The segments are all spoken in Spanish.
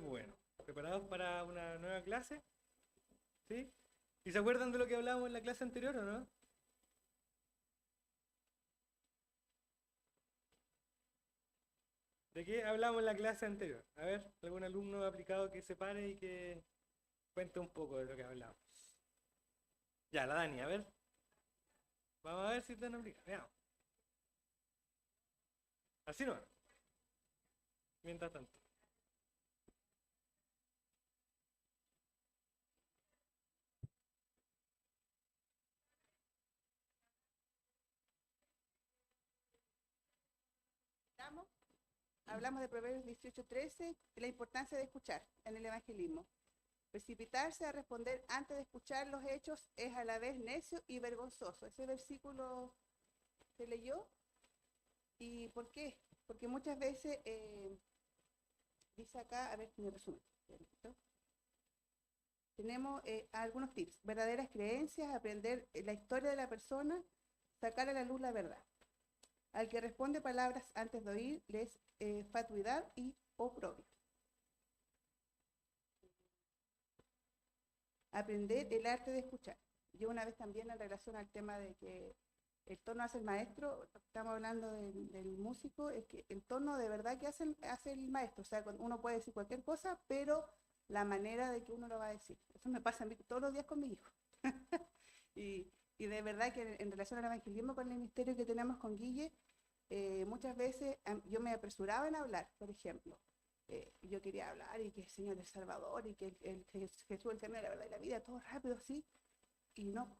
bueno. ¿Preparados para una nueva clase? ¿Sí? ¿Y se acuerdan de lo que hablábamos en la clase anterior o no? ¿De qué hablamos en la clase anterior? A ver, algún alumno aplicado que se pare y que cuente un poco de lo que hablamos. Ya, la Dani, a ver. Vamos a ver si te aplicado. Veamos. Así no. Mientras tanto. Hablamos hablamos de Proverbios 18:13, de la importancia de escuchar en el evangelismo. Precipitarse a responder antes de escuchar los hechos es a la vez necio y vergonzoso. Ese versículo se leyó. ¿Y por qué? Porque muchas veces, dice acá, a ver, me resumen. Tenemos algunos tips. Verdaderas creencias, aprender la historia de la persona, sacar a la luz la verdad. Al que responde palabras antes de oír, le es fatuidad y oprobio. Aprender el arte de escuchar. Yo una vez también en relación al tema de que el tono hace el maestro, estamos hablando del músico, es que el tono de verdad que hace el maestro. O sea, uno puede decir cualquier cosa, pero la manera de que uno lo va a decir. Eso me pasa a mí todos los días con mi hijo. y, y de verdad que en relación al evangelismo con el misterio que tenemos con Guille, muchas veces yo me apresuraba en hablar, por ejemplo. Yo quería hablar y que el Señor es Salvador y que Jesús el camino, la verdad y la vida, todo rápido así. Y no,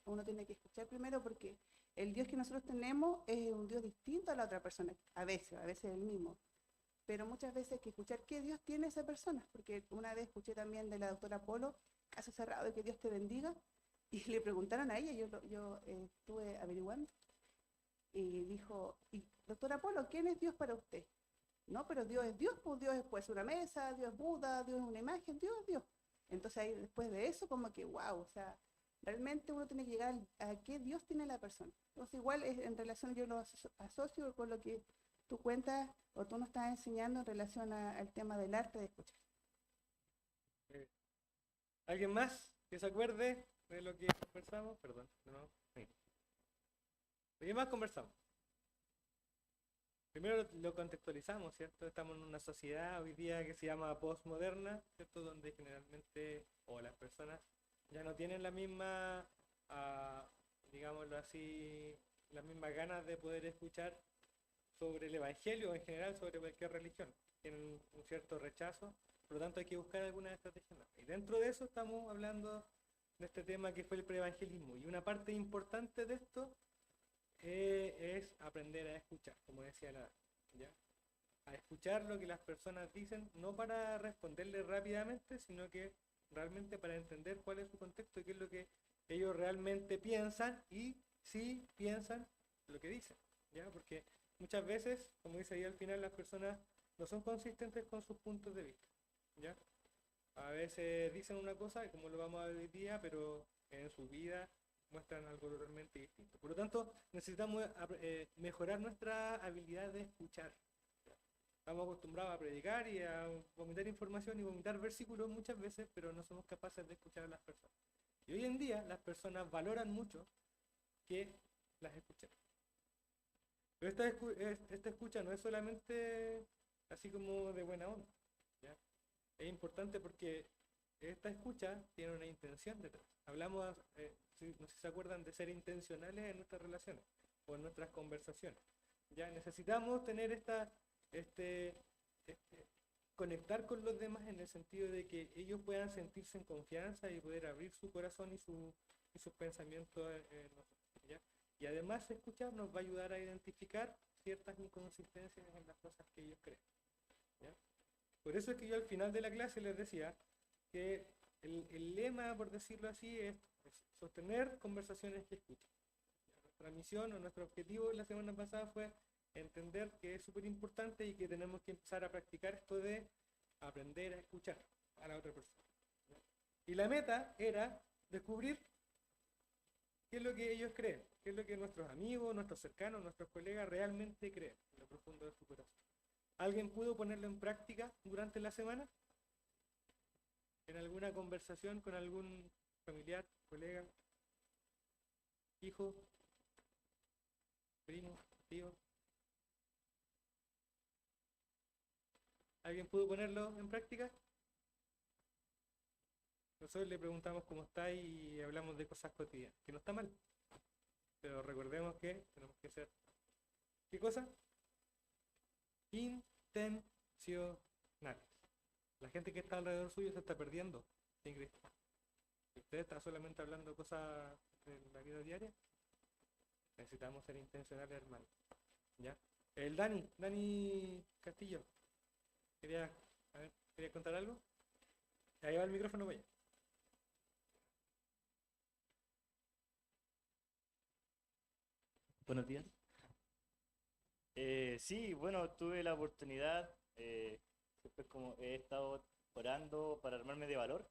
uno tiene que escuchar primero porque el Dios que nosotros tenemos es un Dios distinto a la otra persona, a veces el mismo. Pero muchas veces hay que escuchar qué Dios tiene esa persona, porque una vez escuché también de la doctora Polo, caso cerrado de que Dios te bendiga, y le preguntaron a ella, yo estuve averiguando, y dijo, y doctora Polo, ¿quién es Dios para usted? No, pero Dios es Dios, pues Dios es pues una mesa, Dios es Buda, Dios es una imagen, Dios es Dios. Entonces ahí después de eso como que wow, o sea, realmente uno tiene que llegar a qué Dios tiene la persona. Entonces igual es, en relación yo lo asocio con lo que tú cuentas o tú nos estás enseñando en relación al tema del arte de escuchar. ¿Alguien más que se acuerde de lo que conversamos? Perdón, no. Sí. ¿De qué más conversamos? Primero lo contextualizamos, ¿cierto? Estamos en una sociedad hoy día que se llama postmoderna, ¿cierto? Donde generalmente, o las personas ya no tienen la misma, ah, digámoslo así, las mismas ganas de poder escuchar sobre el evangelio en general, sobre cualquier religión. Tienen un cierto rechazo, por lo tanto hay que buscar alguna estrategia más. Y dentro de eso estamos hablando de este tema que fue el preevangelismo. Y una parte importante de esto es aprender a escuchar, como decía la, ¿ya? A escuchar lo que las personas dicen, no para responderle rápidamente, sino que realmente para entender cuál es su contexto y qué es lo que ellos realmente piensan y si piensan lo que dicen, ¿ya? Porque muchas veces, como dice ahí al final, las personas no son consistentes con sus puntos de vista, ¿ya? A veces dicen una cosa, como lo vamos a ver hoy día, pero en su vida muestran algo totalmente distinto. Por lo tanto, necesitamos mejorar nuestra habilidad de escuchar. Estamos acostumbrados a predicar y a vomitar información y vomitar versículos muchas veces, pero no somos capaces de escuchar a las personas. Y hoy en día las personas valoran mucho que las escuchen. Pero esta escucha no es solamente así como de buena onda, ¿ya? Es importante porque esta escucha tiene una intención detrás. Hablamos, no sé si se acuerdan, de ser intencionales en nuestras relaciones o en nuestras conversaciones. Ya necesitamos tener este, conectar con los demás en el sentido de que ellos puedan sentirse en confianza y poder abrir su corazón y sus pensamientos en nosotros, ¿ya? Y además escuchar nos va a ayudar a identificar ciertas inconsistencias en las cosas que ellos creen, ¿ya? Por eso es que yo al final de la clase les decía que el lema, por decirlo así, es sostener conversaciones que escuchen. Nuestra misión o nuestro objetivo la semana pasada fue entender que es súper importante y que tenemos que empezar a practicar esto de aprender a escuchar a la otra persona. Y la meta era descubrir qué es lo que ellos creen, qué es lo que nuestros amigos, nuestros cercanos, nuestros colegas realmente creen en lo profundo de su corazón. ¿Alguien pudo ponerlo en práctica durante la semana? en alguna conversación con algún familiar, colega, hijo, primo, tío? ¿Alguien pudo ponerlo en práctica? Nosotros le preguntamos cómo está y hablamos de cosas cotidianas, que no está mal. Pero recordemos que tenemos que ser, ¿qué cosa? Intencionales. La gente que está alrededor suyo se está perdiendo sin Cristo. Si usted está solamente hablando cosas de la vida diaria, necesitamos ser intencionales, hermano. ¿Ya? El Dani Castillo, ¿quería contar algo? Ahí va el micrófono, vaya. Buenos días. Sí, bueno, tuve la oportunidad, después como he estado orando para armarme de valor,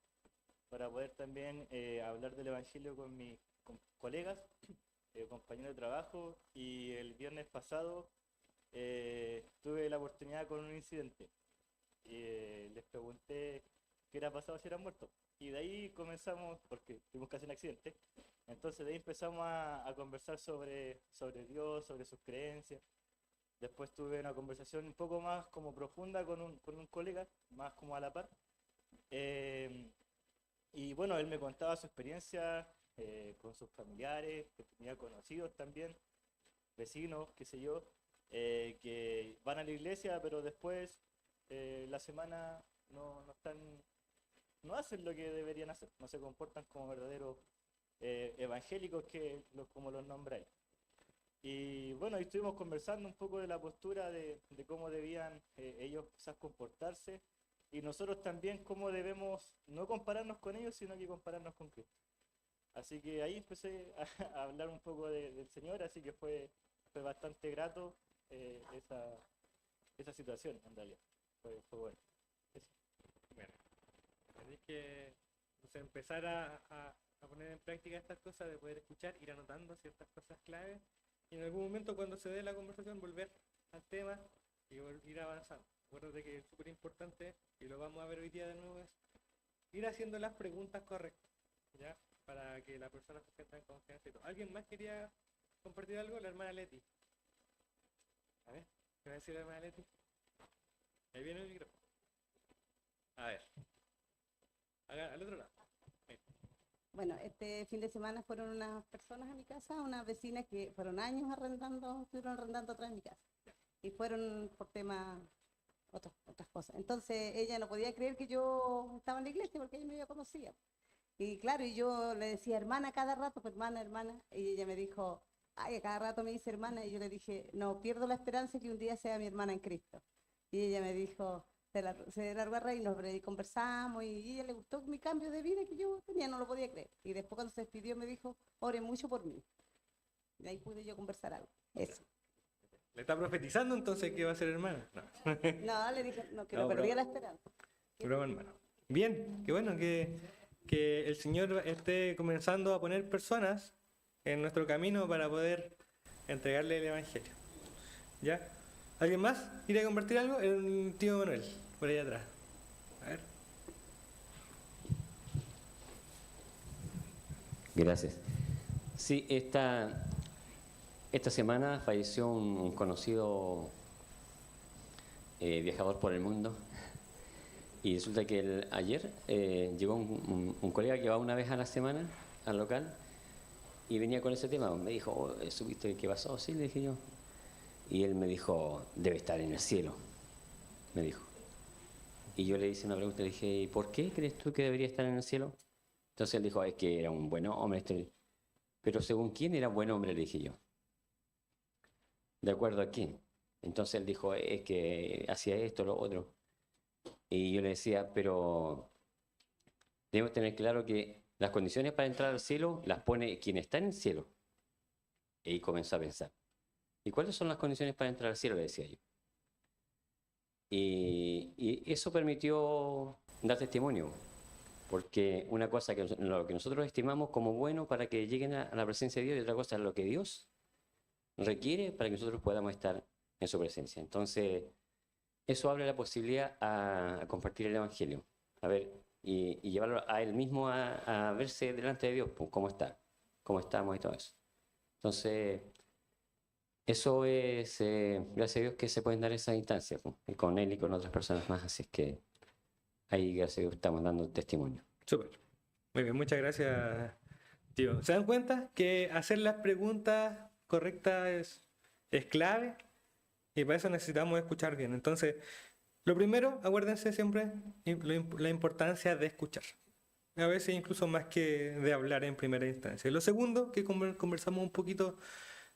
para poder también hablar del Evangelio con mis colegas, compañeros de trabajo, y el viernes pasado tuve la oportunidad con un incidente. Les pregunté qué era pasado si eran muertos. Y de ahí comenzamos, porque tuvimos casi un accidente, entonces de ahí empezamos a conversar sobre Dios, sobre sus creencias. Después tuve una conversación un poco más como profunda con un colega, más como a la par. Y bueno, él me contaba su experiencia con sus familiares, que tenía conocidos también, vecinos, qué sé yo, que van a la iglesia, pero después la semana no están, no hacen lo que deberían hacer, no se comportan como verdaderos evangélicos, como los nombráis. Y bueno, ahí estuvimos conversando un poco de la postura de cómo debían ellos quizás comportarse, y nosotros también cómo debemos no compararnos con ellos, sino que compararnos con Cristo. Así que ahí empecé a hablar un poco del Señor, así que fue bastante grato esa situación, en realidad. Fue bueno. Eso. Bueno, tenéis que, o sea, empezar a poner en práctica estas cosas, de poder escuchar, ir anotando ciertas cosas claves, y en algún momento cuando se dé la conversación volver al tema y ir avanzando. Acuérdate que es súper importante, y lo vamos a ver hoy día de nuevo, es ir haciendo las preguntas correctas, ¿ya? Para que la persona se sienta en confianza y todo. ¿Alguien más quería compartir algo? La hermana Leti. A ver, ¿qué va a decir la hermana Leti? Ahí viene el micrófono. A ver. Al otro lado. Ahí. Bueno, este fin de semana fueron unas personas a mi casa, unas vecinas que fueron años estuvieron arrendando atrás de mi casa. Y fueron por temas, otras cosas. Entonces ella no podía creer que yo estaba en la iglesia porque ella no me conocía. Y claro, y yo le decía hermana cada rato, pues hermana, hermana. Y ella me dijo, ay, a cada rato me dice hermana. Y yo le dije, no, pierdo la esperanza que un día sea mi hermana en Cristo. Y ella me dijo, se largó a reír, nos conversamos, y a ella le gustó mi cambio de vida que yo tenía, no lo podía creer. Y después cuando se despidió me dijo, ore mucho por mí. Y ahí pude yo conversar algo. Eso. ¿Le está profetizando entonces que va a ser hermana? No. No, le dije, no, que No, no perdía broma. la esperanza. Broma, hermano. Bien, qué bueno que el Señor esté comenzando a poner personas en nuestro camino para poder entregarle el Evangelio. ¿Ya? ¿Alguien más quiere compartir algo? El tío Manuel, por ahí atrás. A ver. Gracias. Sí, esta semana falleció un conocido viajador por el mundo, y resulta que ayer llegó un colega que va una vez a la semana al local y venía con ese tema. Me dijo, oh, ¿supiste qué pasó? Sí, le dije yo. Y él me dijo, debe estar en el cielo, me dijo. Y yo le hice una pregunta, le dije, ¿y por qué crees tú que debería estar en el cielo? Entonces él dijo, es que era un buen hombre. Pero ¿según quién era buen hombre? Le dije yo. ¿De acuerdo a quién? Entonces él dijo, es que hacía esto, lo otro. Y yo le decía, pero debemos tener claro que las condiciones para entrar al cielo las pone quien está en el cielo. Y ahí comenzó a pensar, ¿y cuáles son las condiciones para entrar al cielo? Le decía yo. Y eso permitió dar testimonio, porque una cosa que lo que nosotros estimamos como bueno para que lleguen a la presencia de Dios, y otra cosa es lo que Dios requiere para que nosotros podamos estar en su presencia. Entonces, eso abre la posibilidad a compartir el Evangelio. A ver, y llevarlo a él mismo a verse delante de Dios, pues, cómo está, cómo estamos y todo eso. Entonces, eso es, gracias a Dios que se pueden dar esas instancias, pues, y con él y con otras personas más, así es que ahí, gracias a Dios, estamos dando testimonio. Súper. Muy bien, muchas gracias, tío. ¿Se dan cuenta que hacer las preguntas correctas es clave? Y para eso necesitamos escuchar bien. Entonces, lo primero, acuérdense siempre la importancia de escuchar. A veces incluso más que de hablar en primera instancia. Lo segundo, que conversamos un poquito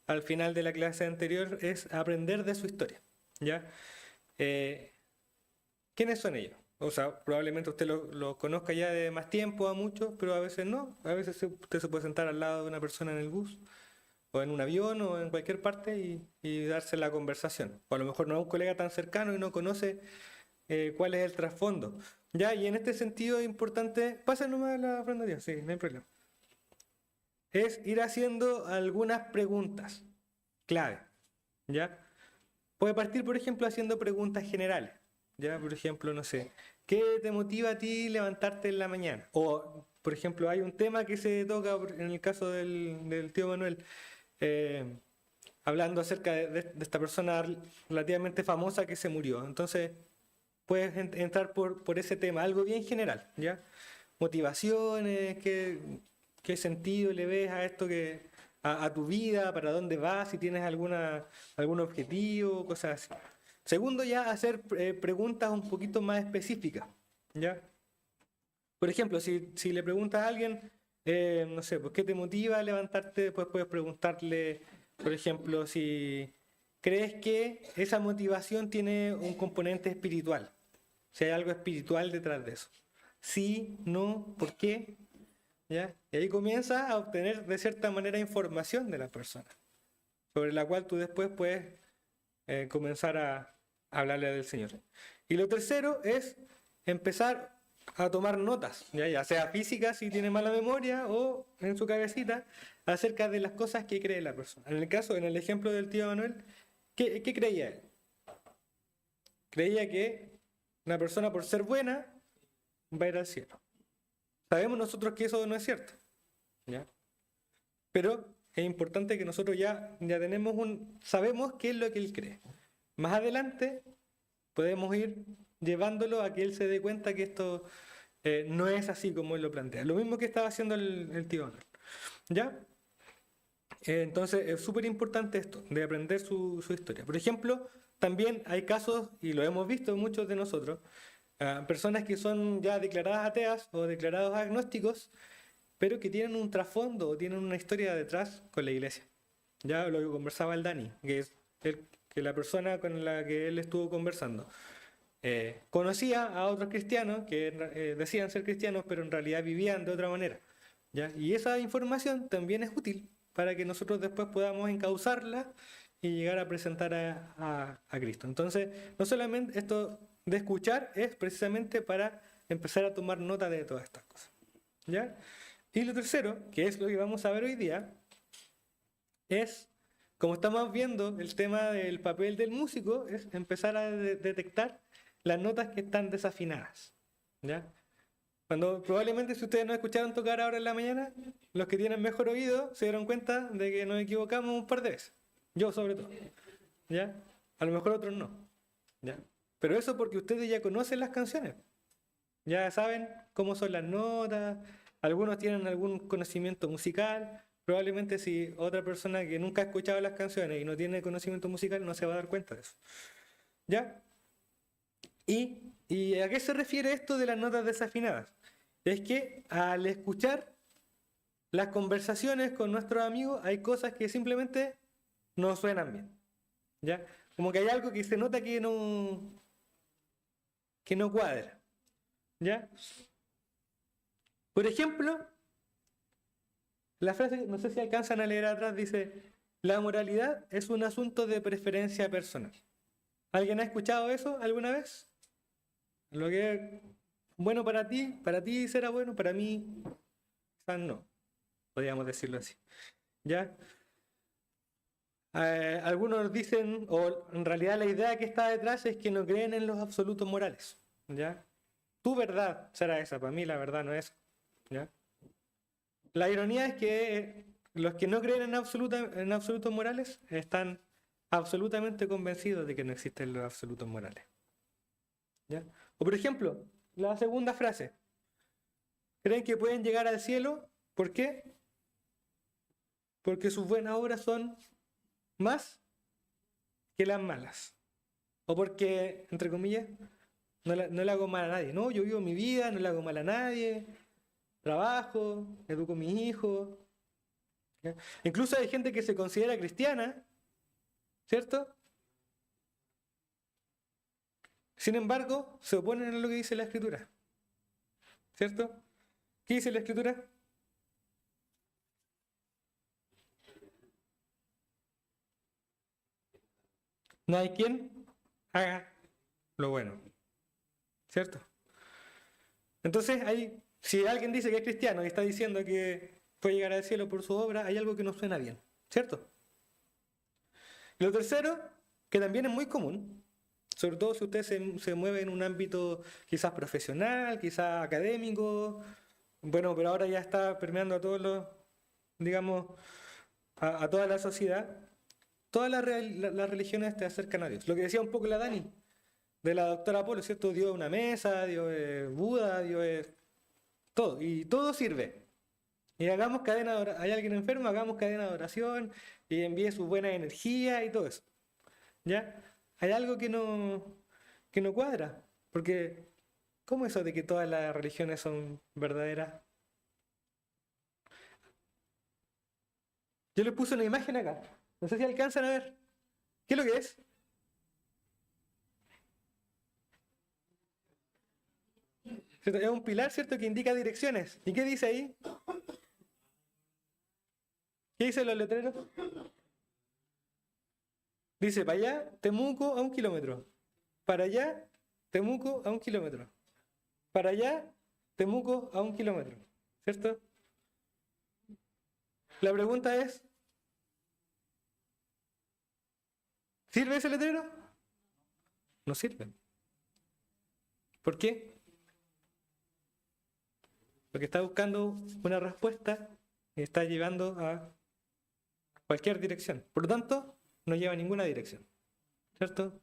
al final de la clase anterior, es aprender de su historia. ¿Ya? ¿Quiénes son ellos? O sea, probablemente usted lo conozca ya de más tiempo a muchos, pero a veces no. A veces usted se puede sentar al lado de una persona en el bus, o en un avión, o en cualquier parte y darse la conversación. O a lo mejor no es un colega tan cercano y no conoce cuál es el trasfondo. ¿Ya? Y en este sentido es importante, pasen nomás la ofrenda a Dios, sí, no hay problema. Es ir haciendo algunas preguntas clave. ¿Ya? Puede partir, por ejemplo, haciendo preguntas generales. ¿Ya? Por ejemplo, no sé, ¿qué te motiva a ti levantarte en la mañana? O, por ejemplo, hay un tema que se toca en el caso del tío Manuel, hablando acerca de esta persona relativamente famosa que se murió. Entonces, puedes entrar por ese tema, algo bien general, ¿ya? Motivaciones, qué sentido le ves a esto a tu vida, para dónde vas, si tienes algún objetivo, cosas así. Segundo, ya hacer preguntas un poquito más específicas, ¿ya? Por ejemplo, si le preguntas a alguien, no sé, pues, ¿qué te motiva a levantarte? Después puedes preguntarle, por ejemplo, si crees que esa motivación tiene un componente espiritual, si hay algo espiritual detrás de eso. Sí, no, ¿por qué? ¿Ya? Y ahí comienzas a obtener de cierta manera información de la persona, sobre la cual tú después puedes comenzar a hablarle del Señor. Y lo tercero es empezar a tomar notas, ya sea físicas si tiene mala memoria o en su cabecita, acerca de las cosas que cree la persona. En el ejemplo del tío Manuel, ¿qué creía él? Creía que una persona por ser buena va a ir al cielo. Sabemos nosotros que eso no es cierto, ¿ya? Pero es importante que nosotros ya sabemos qué es lo que él cree. Más adelante podemos ir llevándolo a que él se dé cuenta que esto no es así como él lo plantea. Lo mismo que estaba haciendo el tío Arnold. ¿Ya? Entonces es súper importante esto, de aprender su historia. Por ejemplo, también hay casos, y lo hemos visto muchos de nosotros, personas que son ya declaradas ateas o declarados agnósticos, pero que tienen un trasfondo o tienen una historia detrás con la iglesia. Ya lo que conversaba el Dani, que es que la persona con la que él estuvo conversando conocía a otros cristianos que decían ser cristianos, pero en realidad vivían de otra manera. ¿Ya? Y esa información también es útil para que nosotros después podamos encauzarla y llegar a presentar a Cristo. Entonces, no solamente esto de escuchar es precisamente para empezar a tomar nota de todas estas cosas. ¿Ya? Y lo tercero, que es lo que vamos a ver hoy día, es, como estamos viendo, el tema del papel del músico, es empezar a detectar las notas que están desafinadas. ¿Ya? Cuando probablemente si ustedes no escucharon tocar ahora en la mañana, los que tienen mejor oído se dieron cuenta de que nos equivocamos un par de veces. Yo sobre todo. ¿Ya? A lo mejor otros no. ¿Ya? Pero eso porque ustedes ya conocen las canciones. Ya saben cómo son las notas, algunos tienen algún conocimiento musical. Probablemente si otra persona que nunca ha escuchado las canciones y no tiene conocimiento musical no se va a dar cuenta de eso. ¿Ya? ¿Y a qué se refiere esto de las notas desafinadas? Es que al escuchar las conversaciones con nuestros amigos hay cosas que simplemente no suenan bien. ¿Ya? Como que hay algo que se nota que no cuadra. ¿Ya? Por ejemplo, la frase, no sé si alcanzan a leer atrás, dice: la moralidad es un asunto de preferencia personal. ¿Alguien ha escuchado eso alguna vez? Lo que es bueno para ti será bueno, para mí quizás no, podríamos decirlo así. ¿Ya? Algunos dicen, o en realidad la idea que está detrás es que no creen en los absolutos morales. ¿Ya? tu verdad será esa, para mí la verdad no es. ¿Ya? La ironía es que los que no creen en absolutos morales están absolutamente convencidos de que no existen los absolutos morales. ¿Ya? O por ejemplo, la segunda frase. Creen que pueden llegar al cielo, ¿por qué? Porque sus buenas obras son más que las malas. O porque, entre comillas, no le hago mal a nadie. No, yo vivo mi vida, no le hago mal a nadie, trabajo, educo a mis hijos. ¿Ya? Incluso hay gente que se considera cristiana, ¿cierto? Sin embargo, se oponen a lo que dice la Escritura, ¿cierto? ¿Qué dice la Escritura? No hay quien haga lo bueno, ¿cierto? Entonces, si alguien dice que es cristiano y está diciendo que puede llegar al cielo por su obra, hay algo que no suena bien, ¿cierto? Y lo tercero, que también es muy común, sobre todo si usted se mueve en un ámbito quizás profesional, quizás académico, bueno, pero ahora ya está permeando a todos los, digamos, a toda la sociedad. Todas las religiones te acercan a Dios. Lo que decía un poco la Dani, de la doctora Polo, ¿cierto? Dios es una mesa, Dios es Buda, Dios es todo. Y todo sirve. Y hagamos cadena de oración. Hay alguien enfermo, hagamos cadena de oración y envíe su buena energía y todo eso. ¿Ya? Hay algo que no cuadra. Porque, ¿cómo eso de que todas las religiones son verdaderas? Yo les puse una imagen acá. No sé si alcanzan a ver. ¿Qué es lo que es? ¿Cierto? Es un pilar, ¿cierto? Que indica direcciones. ¿Y qué dice ahí? ¿Qué dicen los letreros? Dice, para allá, Temuco a 1 kilómetro. Para allá, Temuco a 1 kilómetro. Para allá, Temuco a 1 kilómetro. ¿Cierto? La pregunta es, ¿sirve ese letrero? No sirve. ¿Por qué? Porque está buscando una respuesta y está llevando a cualquier dirección. Por lo tanto, no lleva a ninguna dirección. ¿Cierto?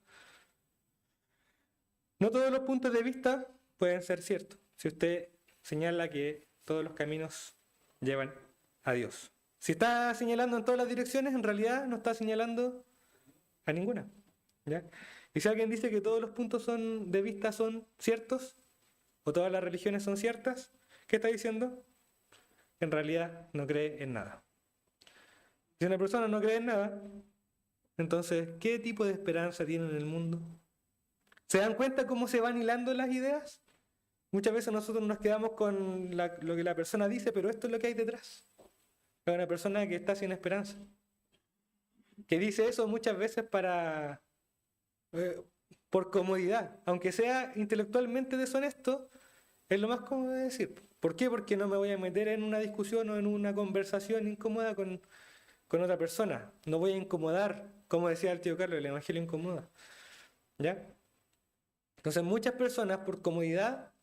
No todos los puntos de vista pueden ser ciertos. Si usted señala que todos los caminos llevan a Dios. Si está señalando en todas las direcciones, en realidad no está señalando a ninguna. ¿Ya? Y si alguien dice que todos los puntos de vista son ciertos, o todas las religiones son ciertas, ¿qué está diciendo? En realidad no cree en nada. Si una persona no cree en nada, entonces, ¿qué tipo de esperanza tiene en el mundo? ¿Se dan cuenta cómo se van hilando las ideas? Muchas veces nosotros nos quedamos con lo que la persona dice, pero esto es lo que hay detrás. Es una persona que está sin esperanza. Que dice eso muchas veces por comodidad. Aunque sea intelectualmente deshonesto, es lo más cómodo de decir. ¿Por qué? Porque no me voy a meter en una discusión o en una conversación incómoda con otra persona. No voy a incomodar, como decía el tío Carlos, el evangelio incomoda. ¿Ya? Entonces muchas personas por comodidad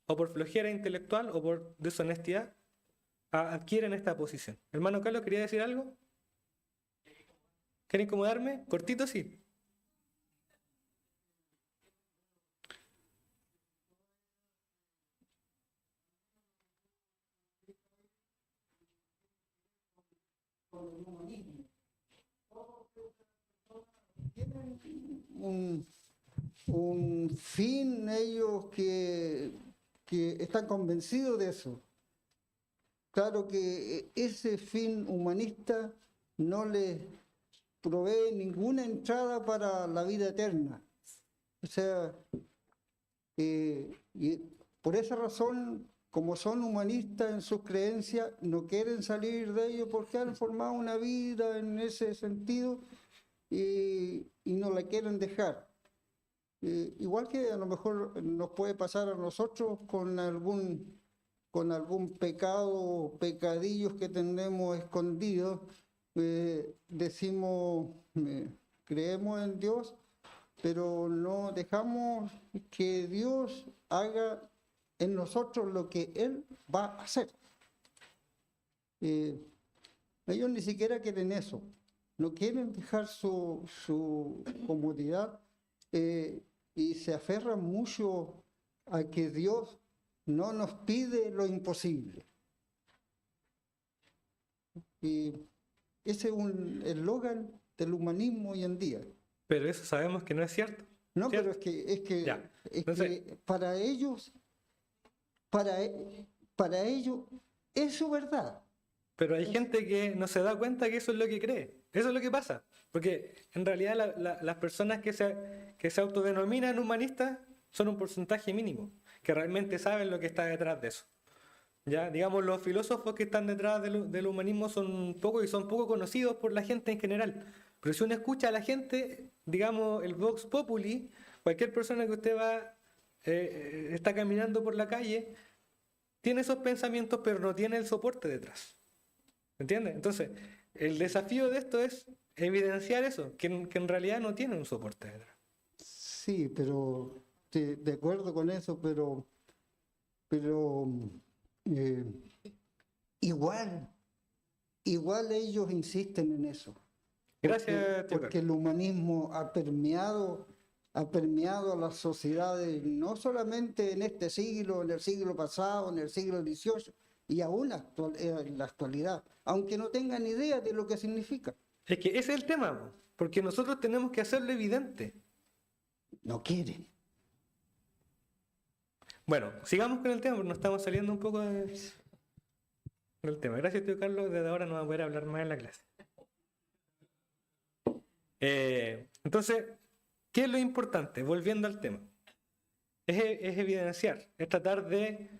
o por flojera intelectual o por deshonestidad adquieren esta posición. Hermano Carlos, ¿quería decir algo? ¿Quiere incomodarme? Cortito, sí. Un fin ellos que están convencidos de eso. Claro que ese fin humanista no les provee ninguna entrada para la vida eterna. O sea, y por esa razón, como son humanistas en sus creencias, no quieren salir de ello porque han formado una vida en ese sentido y no la quieren dejar. Igual que a lo mejor nos puede pasar a nosotros con algún pecado, pecadillos que tenemos escondidos, decimos, creemos en Dios, pero no dejamos que Dios haga en nosotros lo que Él va a hacer. Ellos ni siquiera quieren eso, no quieren dejar su comodidad y se aferran mucho a que Dios no nos pide lo imposible. Y ese es un eslogan del humanismo hoy en día. Pero eso sabemos que no es cierto. No, ¿cierto? pero es Ya. que Entonces- para ellos, para ellos es su verdad. Pero hay gente que no se da cuenta que eso es lo que cree. Eso es lo que pasa. Porque en realidad las personas que se autodenominan humanistas son un porcentaje mínimo, que realmente saben lo que está detrás de eso. Ya, digamos, los filósofos que están detrás del humanismo son pocos y son poco conocidos por la gente en general. Pero si uno escucha a la gente, digamos, el Vox Populi, cualquier persona que usted está caminando por la calle, tiene esos pensamientos, pero no tiene el soporte detrás. ¿Entiendes? Entonces, el desafío de esto es evidenciar eso, que en realidad no tiene un soporte detrás. Sí, pero de acuerdo con eso, pero eh, igual ellos insisten en eso. Gracias, tío Porque el humanismo ha permeado a las sociedades, no solamente en este siglo, en el siglo pasado, en el siglo XVIII, y aún en la actualidad, aunque no tengan idea de lo que significa. Es que ese es el tema, po, porque nosotros tenemos que hacerlo evidente. No quieren. Bueno, sigamos con el tema, porque nos estamos saliendo un poco del tema. Gracias, tío Carlos. Desde ahora no va a poder hablar más en la clase. Entonces, ¿qué es lo importante? Volviendo al tema. Es evidenciar, es tratar de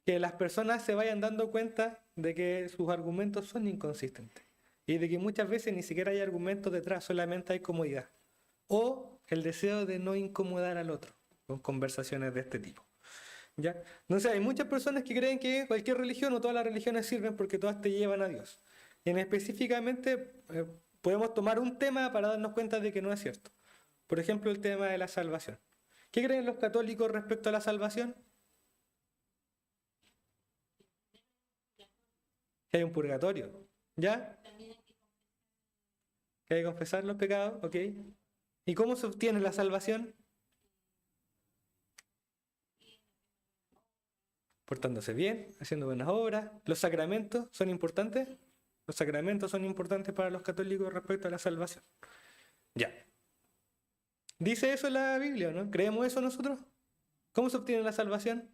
que las personas se vayan dando cuenta de que sus argumentos son inconsistentes y de que muchas veces ni siquiera hay argumentos detrás, solamente hay comodidad o el deseo de no incomodar al otro con conversaciones de este tipo. ¿Ya? Entonces hay muchas personas que creen que cualquier religión o todas las religiones sirven porque todas te llevan a Dios. Y específicamente podemos tomar un tema para darnos cuenta de que no es cierto. Por ejemplo, el tema de la salvación. ¿Qué creen los católicos respecto a la salvación? Que hay un purgatorio. ¿Ya? Que hay que confesar los pecados, ¿ok? ¿Y cómo se obtiene la salvación? Portándose bien, haciendo buenas obras. ¿Los sacramentos son importantes? Los sacramentos son importantes para los católicos respecto a la salvación. Ya. ¿Dice eso la Biblia, no? ¿Creemos eso nosotros? ¿Cómo se obtiene la salvación?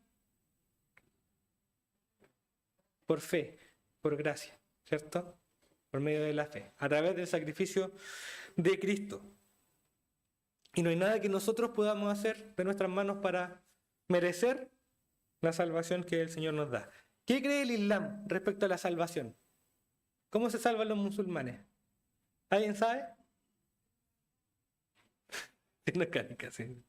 Por fe, por gracia, ¿cierto? Por medio de la fe, a través del sacrificio de Cristo. Y no hay nada que nosotros podamos hacer de nuestras manos para merecer la salvación que el Señor nos da. ¿Qué cree el Islam respecto a la salvación? ¿Cómo se salvan los musulmanes? ¿Alguien sabe? Tiene canica, sí.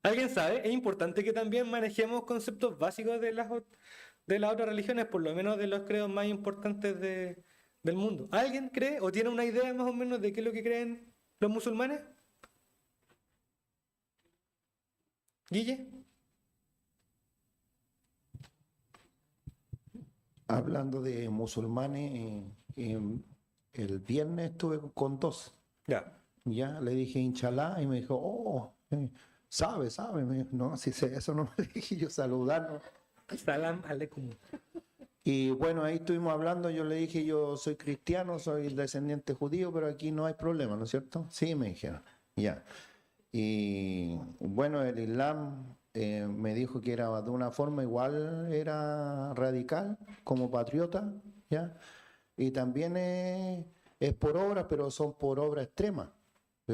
¿Alguien sabe? Es importante que también manejemos conceptos básicos de las otras religiones, por lo menos de los credos más importantes del mundo. ¿Alguien cree o tiene una idea más o menos de qué es lo que creen los musulmanes? ¿Guille? Hablando de musulmanes, el viernes estuve con dos. Ya. Ya le dije Inshallah y me dijo, sabe. Me dijo, no, si sé eso no me dije yo saludarnos. Salam aleikum. Y bueno, ahí estuvimos hablando, yo le dije, yo soy cristiano, soy descendiente judío, pero aquí no hay problema, ¿no es cierto? Sí, me dijeron, ya. Y bueno, el Islam me dijo que era de una forma igual, era radical, como patriota, ¿ya? Y también es por obras, pero son por obra extrema,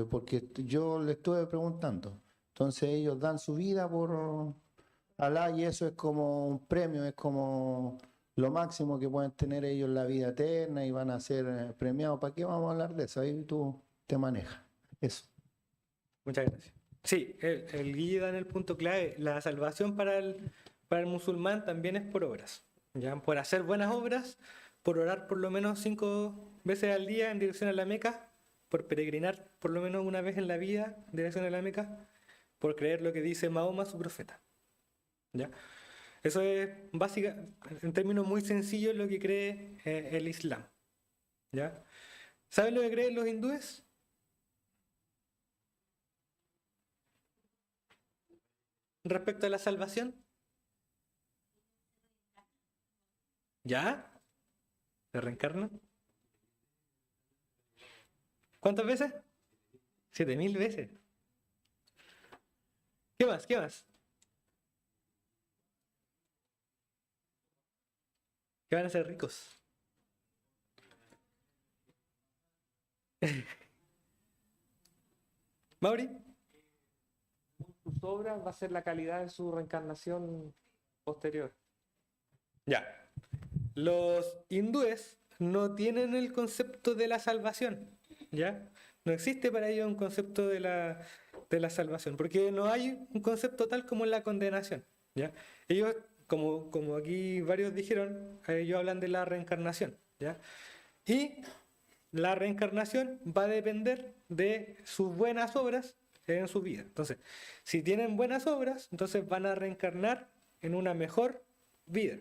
porque yo le estuve preguntando. Entonces ellos dan su vida por Alá y eso es como un premio, es como lo máximo que pueden tener ellos la vida eterna y van a ser premiados. ¿Para qué vamos a hablar de eso? Ahí tú te manejas. Eso. Muchas gracias. Sí, el Guille da en el punto clave. La salvación para el musulmán también es por obras. ¿Ya? Por hacer buenas obras, por orar por lo menos 5 veces al día en dirección a la Meca, por peregrinar por lo menos una vez en la vida en dirección a la Meca, por creer lo que dice Mahoma, su profeta. ¿ya? Eso es básica, en términos muy sencillos, lo que cree el Islam, ¿ya? ¿Saben lo que creen los hindúes? Respecto a la salvación. ¿Ya? ¿Se reencarna? ¿Cuántas veces? 7000 veces. ¿Qué más? ¿Qué más? Que van a ser ricos. Mauri. Sus obras va a ser la calidad de su reencarnación posterior. Ya. Los hindúes no tienen el concepto de la salvación, ¿ya? No existe para ellos un concepto de la salvación, porque no hay un concepto tal como la condenación, ¿ya? Ellos, como aquí varios dijeron, ellos hablan de la reencarnación, ¿ya? Y la reencarnación va a depender de sus buenas obras en su vida. Entonces, si tienen buenas obras, entonces van a reencarnar en una mejor vida.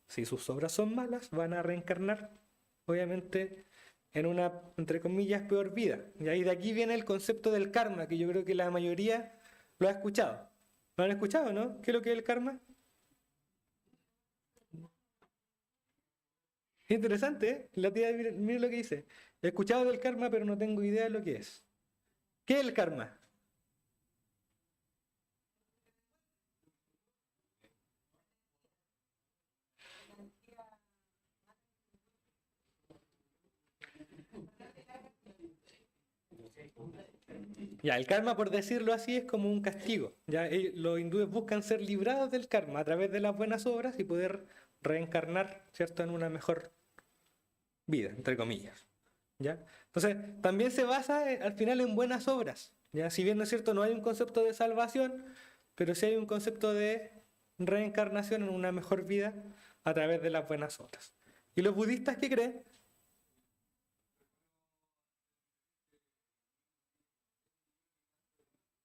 Si sus obras son malas, van a reencarnar, obviamente, en una, entre comillas, peor vida. Y ahí de aquí viene el concepto del karma, que yo creo que la mayoría lo ha escuchado. ¿Lo han escuchado, no? ¿Qué es lo que es el karma? Interesante, ¿eh? La tía, mire lo que dice. He escuchado del karma, pero no tengo idea de lo que es. ¿Qué es el karma? Ya, el karma, por decirlo así, es como un castigo. Ya, los hindúes buscan ser librados del karma a través de las buenas obras y poder reencarnar, ¿cierto?, en una mejor vida, entre comillas. ¿Ya? Entonces, también se basa al final en buenas obras. ¿Ya? Si bien no es cierto, no hay un concepto de salvación, pero sí hay un concepto de reencarnación en una mejor vida a través de las buenas obras. ¿Y los budistas qué creen?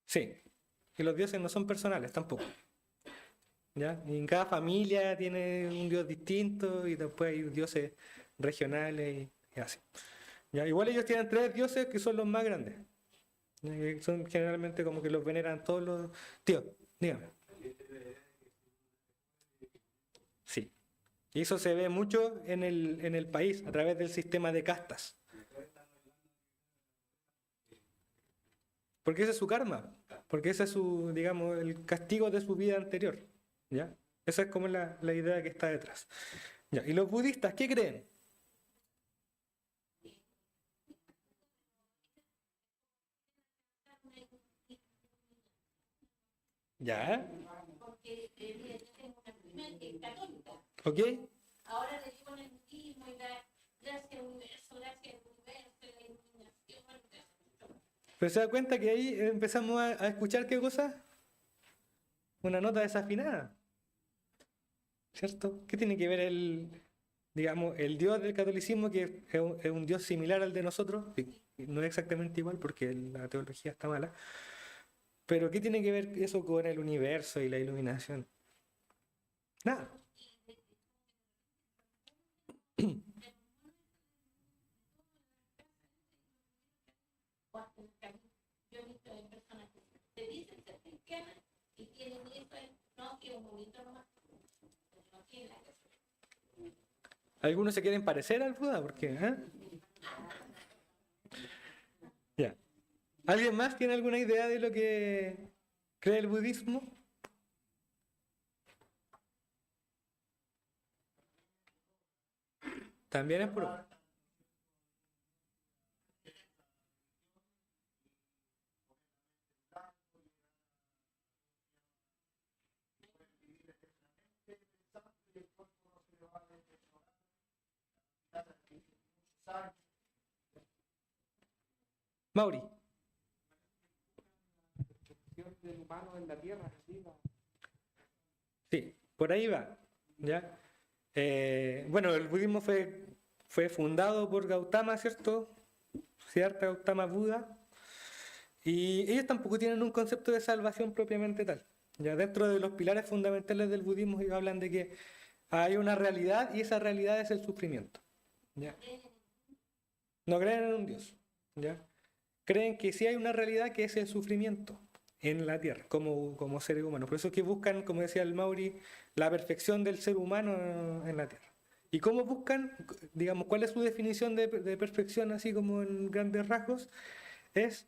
Sí, y los dioses no son personales tampoco. ¿Ya? Y en cada familia tiene un dios distinto y después hay dioses regionales y así. ¿Ya? Igual ellos tienen 3 dioses que son los más grandes. Son generalmente como que los veneran todos los... Tío, dígame. Sí. Y eso se ve mucho en el país a través del sistema de castas. Porque ese es su karma. Porque ese es su, digamos, el castigo de su vida anterior. ¿Ya? Esa es como la idea que está detrás. ¿Ya? ¿Y los budistas qué creen? ¿Ya? Porque mira, yo tengo una prima que es católica. ¿Ok? Ahora le digo en el budismo y da gracias al universo, la iluminación. Pero se da cuenta que ahí empezamos a escuchar qué cosa? Una nota desafinada. ¿Cierto? ¿Qué tiene que ver digamos, el Dios del catolicismo, que es un Dios similar al de nosotros? No es exactamente igual porque la teología está mala. Pero ¿qué tiene que ver eso con el universo y la iluminación? Nada. Yo he visto en personas que se dicen ser cristianas y tienen eso, no, que un bonito nomás, no tiene nada que hacer. Algunos se quieren parecer al Buda, porque... Ya. ¿Alguien más tiene alguna idea de lo que cree el budismo? También es puro. Mauri. Del humano en la tierra, Sí, por ahí va. ¿Ya? Bueno, el budismo fue fundado por Gautama, ¿cierto? Siddhartha Gautama Buda. Y ellos tampoco tienen un concepto de salvación propiamente tal. Ya dentro de los pilares fundamentales del budismo ellos hablan de que hay una realidad y esa realidad es el sufrimiento. ¿Ya? No creen en un Dios. ¿Ya? Creen que sí hay una realidad que es el sufrimiento en la Tierra, como seres humanos. Por eso es que buscan, como decía el Mauri, la perfección del ser humano en la Tierra. ¿Y cómo buscan, digamos, cuál es su definición de perfección, así como en grandes rasgos? Es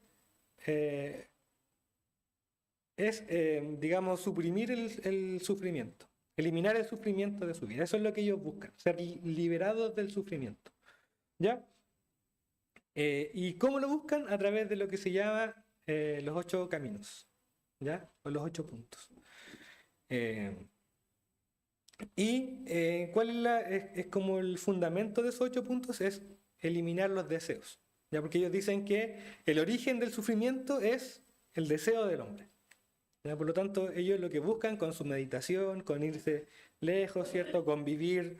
digamos, suprimir el sufrimiento, eliminar el sufrimiento de su vida. Eso es lo que ellos buscan, ser liberados del sufrimiento. ¿Ya? ¿Y cómo lo buscan? A través de lo que se llama los 8 caminos, ¿ya? O los 8 puntos. ¿Cuál es como el fundamento de esos 8 puntos? Es eliminar los deseos, ¿ya? Porque ellos dicen que el origen del sufrimiento es el deseo del hombre. ¿Ya? Por lo tanto, ellos lo que buscan con su meditación, con irse lejos, ¿cierto? Con vivir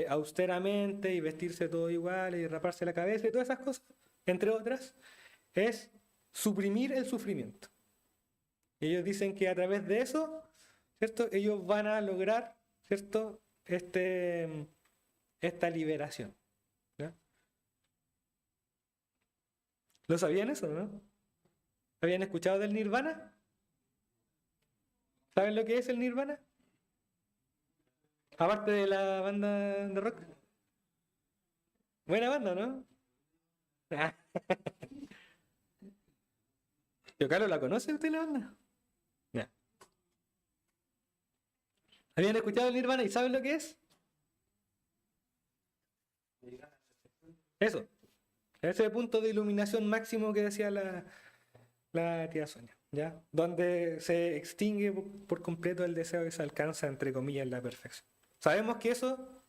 austeramente y vestirse todo igual y raparse la cabeza y todas esas cosas, entre otras, es suprimir el sufrimiento. Ellos dicen que a través de eso, ¿cierto? Ellos van a lograr, ¿cierto? Esta liberación. ¿Ya? ¿Lo sabían eso, no? ¿Habían escuchado del nirvana? ¿Saben lo que es el nirvana? Aparte de la banda de rock. Buena banda, ¿no? ¿Yo, Carlos, la conoce usted la banda? Ya. ¿Habían escuchado el nirvana y saben lo que es? Eso. Ese punto de iluminación máximo que decía la tía Sonia, ¿ya? Donde se extingue por completo el deseo y se alcanza, entre comillas, la perfección. Sabemos que eso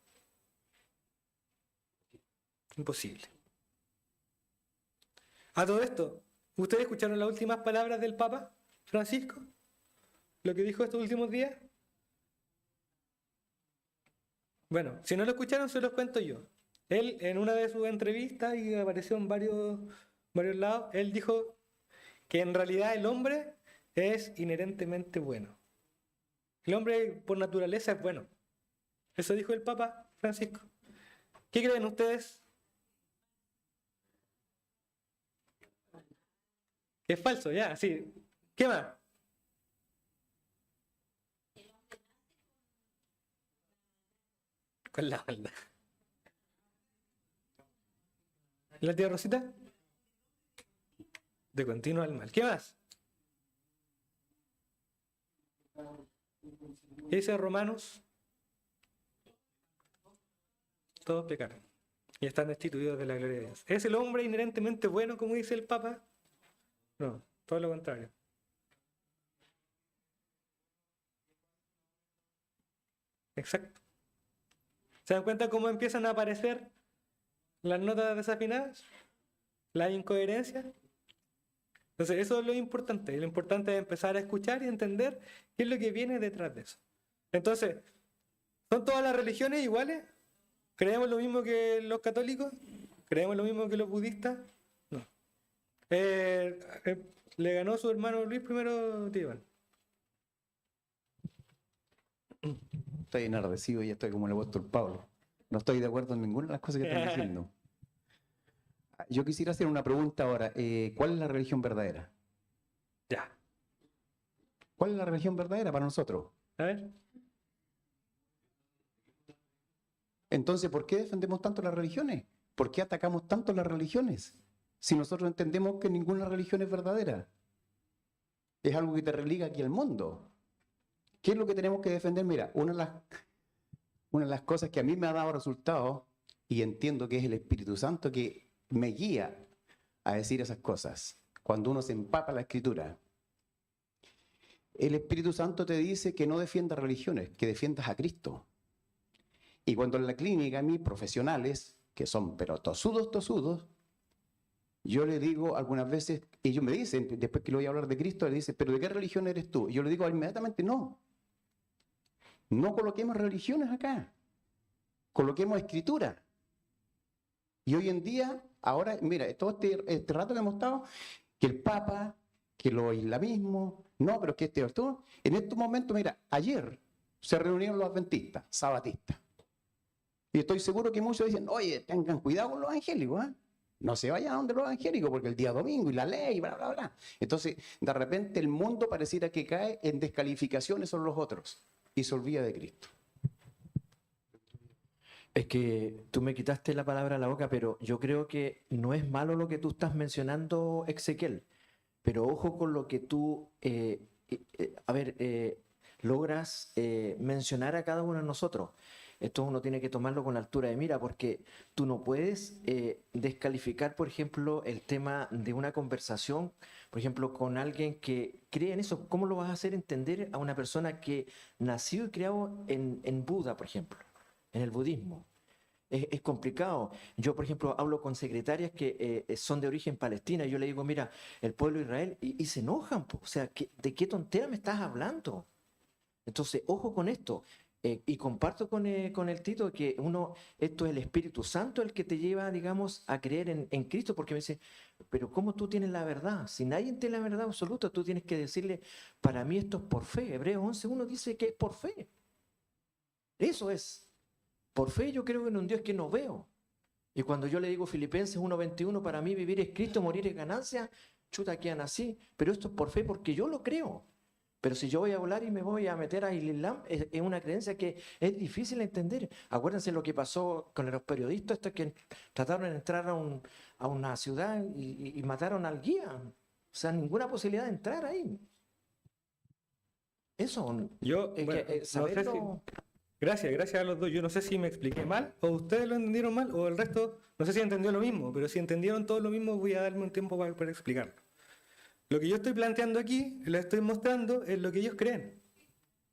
imposible. A todo esto, ¿ustedes escucharon las últimas palabras del Papa Francisco? ¿Lo que dijo estos últimos días? Bueno, si no lo escucharon, se los cuento yo. Él, en una de sus entrevistas, y apareció en varios lados, él dijo que en realidad el hombre es inherentemente bueno. El hombre por naturaleza es bueno. Eso dijo el Papa Francisco. ¿Qué creen ustedes? Que es falso, ya, sí. ¿Qué más? Con la maldad. ¿La tía Rosita? De continuo al mal. ¿Qué más? ¿Qué dice Romanos? Todos pecaron y están destituidos de la gloria de Dios. ¿Es el hombre inherentemente bueno, como dice el Papa? No, todo lo contrario. Exacto. ¿Se dan cuenta cómo empiezan a aparecer las notas desafinadas? La incoherencia. Entonces, eso es lo importante. Lo importante es empezar a escuchar y entender qué es lo que viene detrás de eso. Entonces, ¿son todas las religiones iguales? ¿Creemos lo mismo que los católicos? ¿Creemos lo mismo que los budistas? No. Le ganó su hermano Luis primero, tío Iván. Estoy enardecido y estoy como el apóstol Pablo. No estoy de acuerdo en ninguna de las cosas que están diciendo. Yo quisiera hacer una pregunta ahora. ¿Cuál es la religión verdadera? Ya. ¿Cuál es la religión verdadera para nosotros? A ver. Entonces, ¿por qué defendemos tanto las religiones? ¿Por qué atacamos tanto las religiones? Si nosotros entendemos que ninguna religión es verdadera. Es algo que te religa aquí al mundo. ¿Qué es lo que tenemos que defender? Mira, una de las cosas que a mí me ha dado resultados, y entiendo que es el Espíritu Santo que me guía a decir esas cosas, cuando uno se empapa la Escritura. El Espíritu Santo te dice que no defiendas religiones, que defiendas a Cristo. Y cuando en la clínica a mí, profesionales, que son pero tosudos, yo le digo algunas veces, ellos me dicen, después que le voy a hablar de Cristo, le dicen, ¿pero de qué religión eres tú? Y yo le digo inmediatamente, no. No coloquemos religiones acá. Coloquemos escritura. Y hoy en día, ahora, mira, todo este rato que hemos estado, que el Papa, que los islamismos, No, pero es que en estos momentos, mira, ayer se reunieron los adventistas, sabatistas. Y estoy seguro que muchos dicen, oye, tengan cuidado con los evangélicos, ¿eh? No se vayan a donde los evangélicos, porque el día domingo y la ley, bla, bla, bla. Entonces, de repente el mundo pareciera que cae en descalificaciones sobre los otros y se olvida de Cristo. Es que tú me quitaste la palabra a la boca, pero yo creo que no es malo lo que tú estás mencionando, Ezequiel. Pero ojo con lo que tú, logras mencionar a cada uno de nosotros. Esto uno tiene que tomarlo con altura de mira, porque tú no puedes descalificar, por ejemplo, el tema de una conversación, por ejemplo, con alguien que cree en eso. ¿Cómo lo vas a hacer entender a una persona que nació y criado en Buda, por ejemplo, en el budismo? Es complicado. Yo, por ejemplo, hablo con secretarias que son de origen palestina y yo le digo, mira, el pueblo de Israel, y se enojan, po. O sea, ¿de qué tontera me estás hablando? Entonces, ojo con esto. Y comparto con el Tito que esto es el Espíritu Santo el que te lleva, digamos, a creer en Cristo, porque me dice, pero ¿cómo tú tienes la verdad? Si nadie tiene la verdad absoluta, tú tienes que decirle, para mí esto es por fe. Hebreos 11:1 dice que es por fe. Eso es. Por fe yo creo en un Dios que no veo. Y cuando yo le digo Filipenses 1:21, para mí vivir es Cristo, morir es ganancia, chuta, quedan así. Pero esto es por fe porque yo lo creo. Pero si yo voy a volar y me voy a meter al Islam, es una creencia que es difícil de entender. Acuérdense lo que pasó con los periodistas, estos que trataron de entrar a una ciudad y mataron al guía. O sea, ninguna posibilidad de entrar ahí. Eso, Yo, bueno, no sé saberlo... Gracias a los dos. Yo no sé si me expliqué mal, o ustedes lo entendieron mal, o el resto, no sé si entendió lo mismo, pero si entendieron todo lo mismo, voy a darme un tiempo para explicarlo. Lo que yo estoy planteando aquí, lo estoy mostrando, es lo que ellos creen.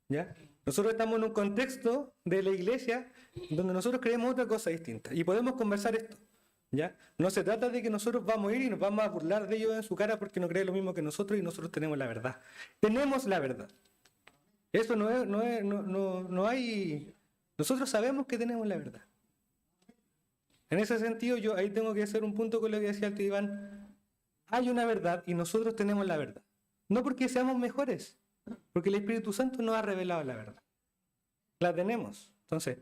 ¿Ya? Nosotros estamos en un contexto de la iglesia donde nosotros creemos otra cosa distinta, y podemos conversar esto. ¿Ya? No se trata de que nosotros vamos a ir y nos vamos a burlar de ellos en su cara porque no creen lo mismo que nosotros y nosotros tenemos la verdad. Tenemos la verdad. Eso no hay... Nosotros sabemos que tenemos la verdad. En ese sentido, yo ahí tengo que hacer un punto con lo que decía el tío Iván. Hay una verdad y nosotros tenemos la verdad. No porque seamos mejores, porque el Espíritu Santo nos ha revelado la verdad. La tenemos. Entonces,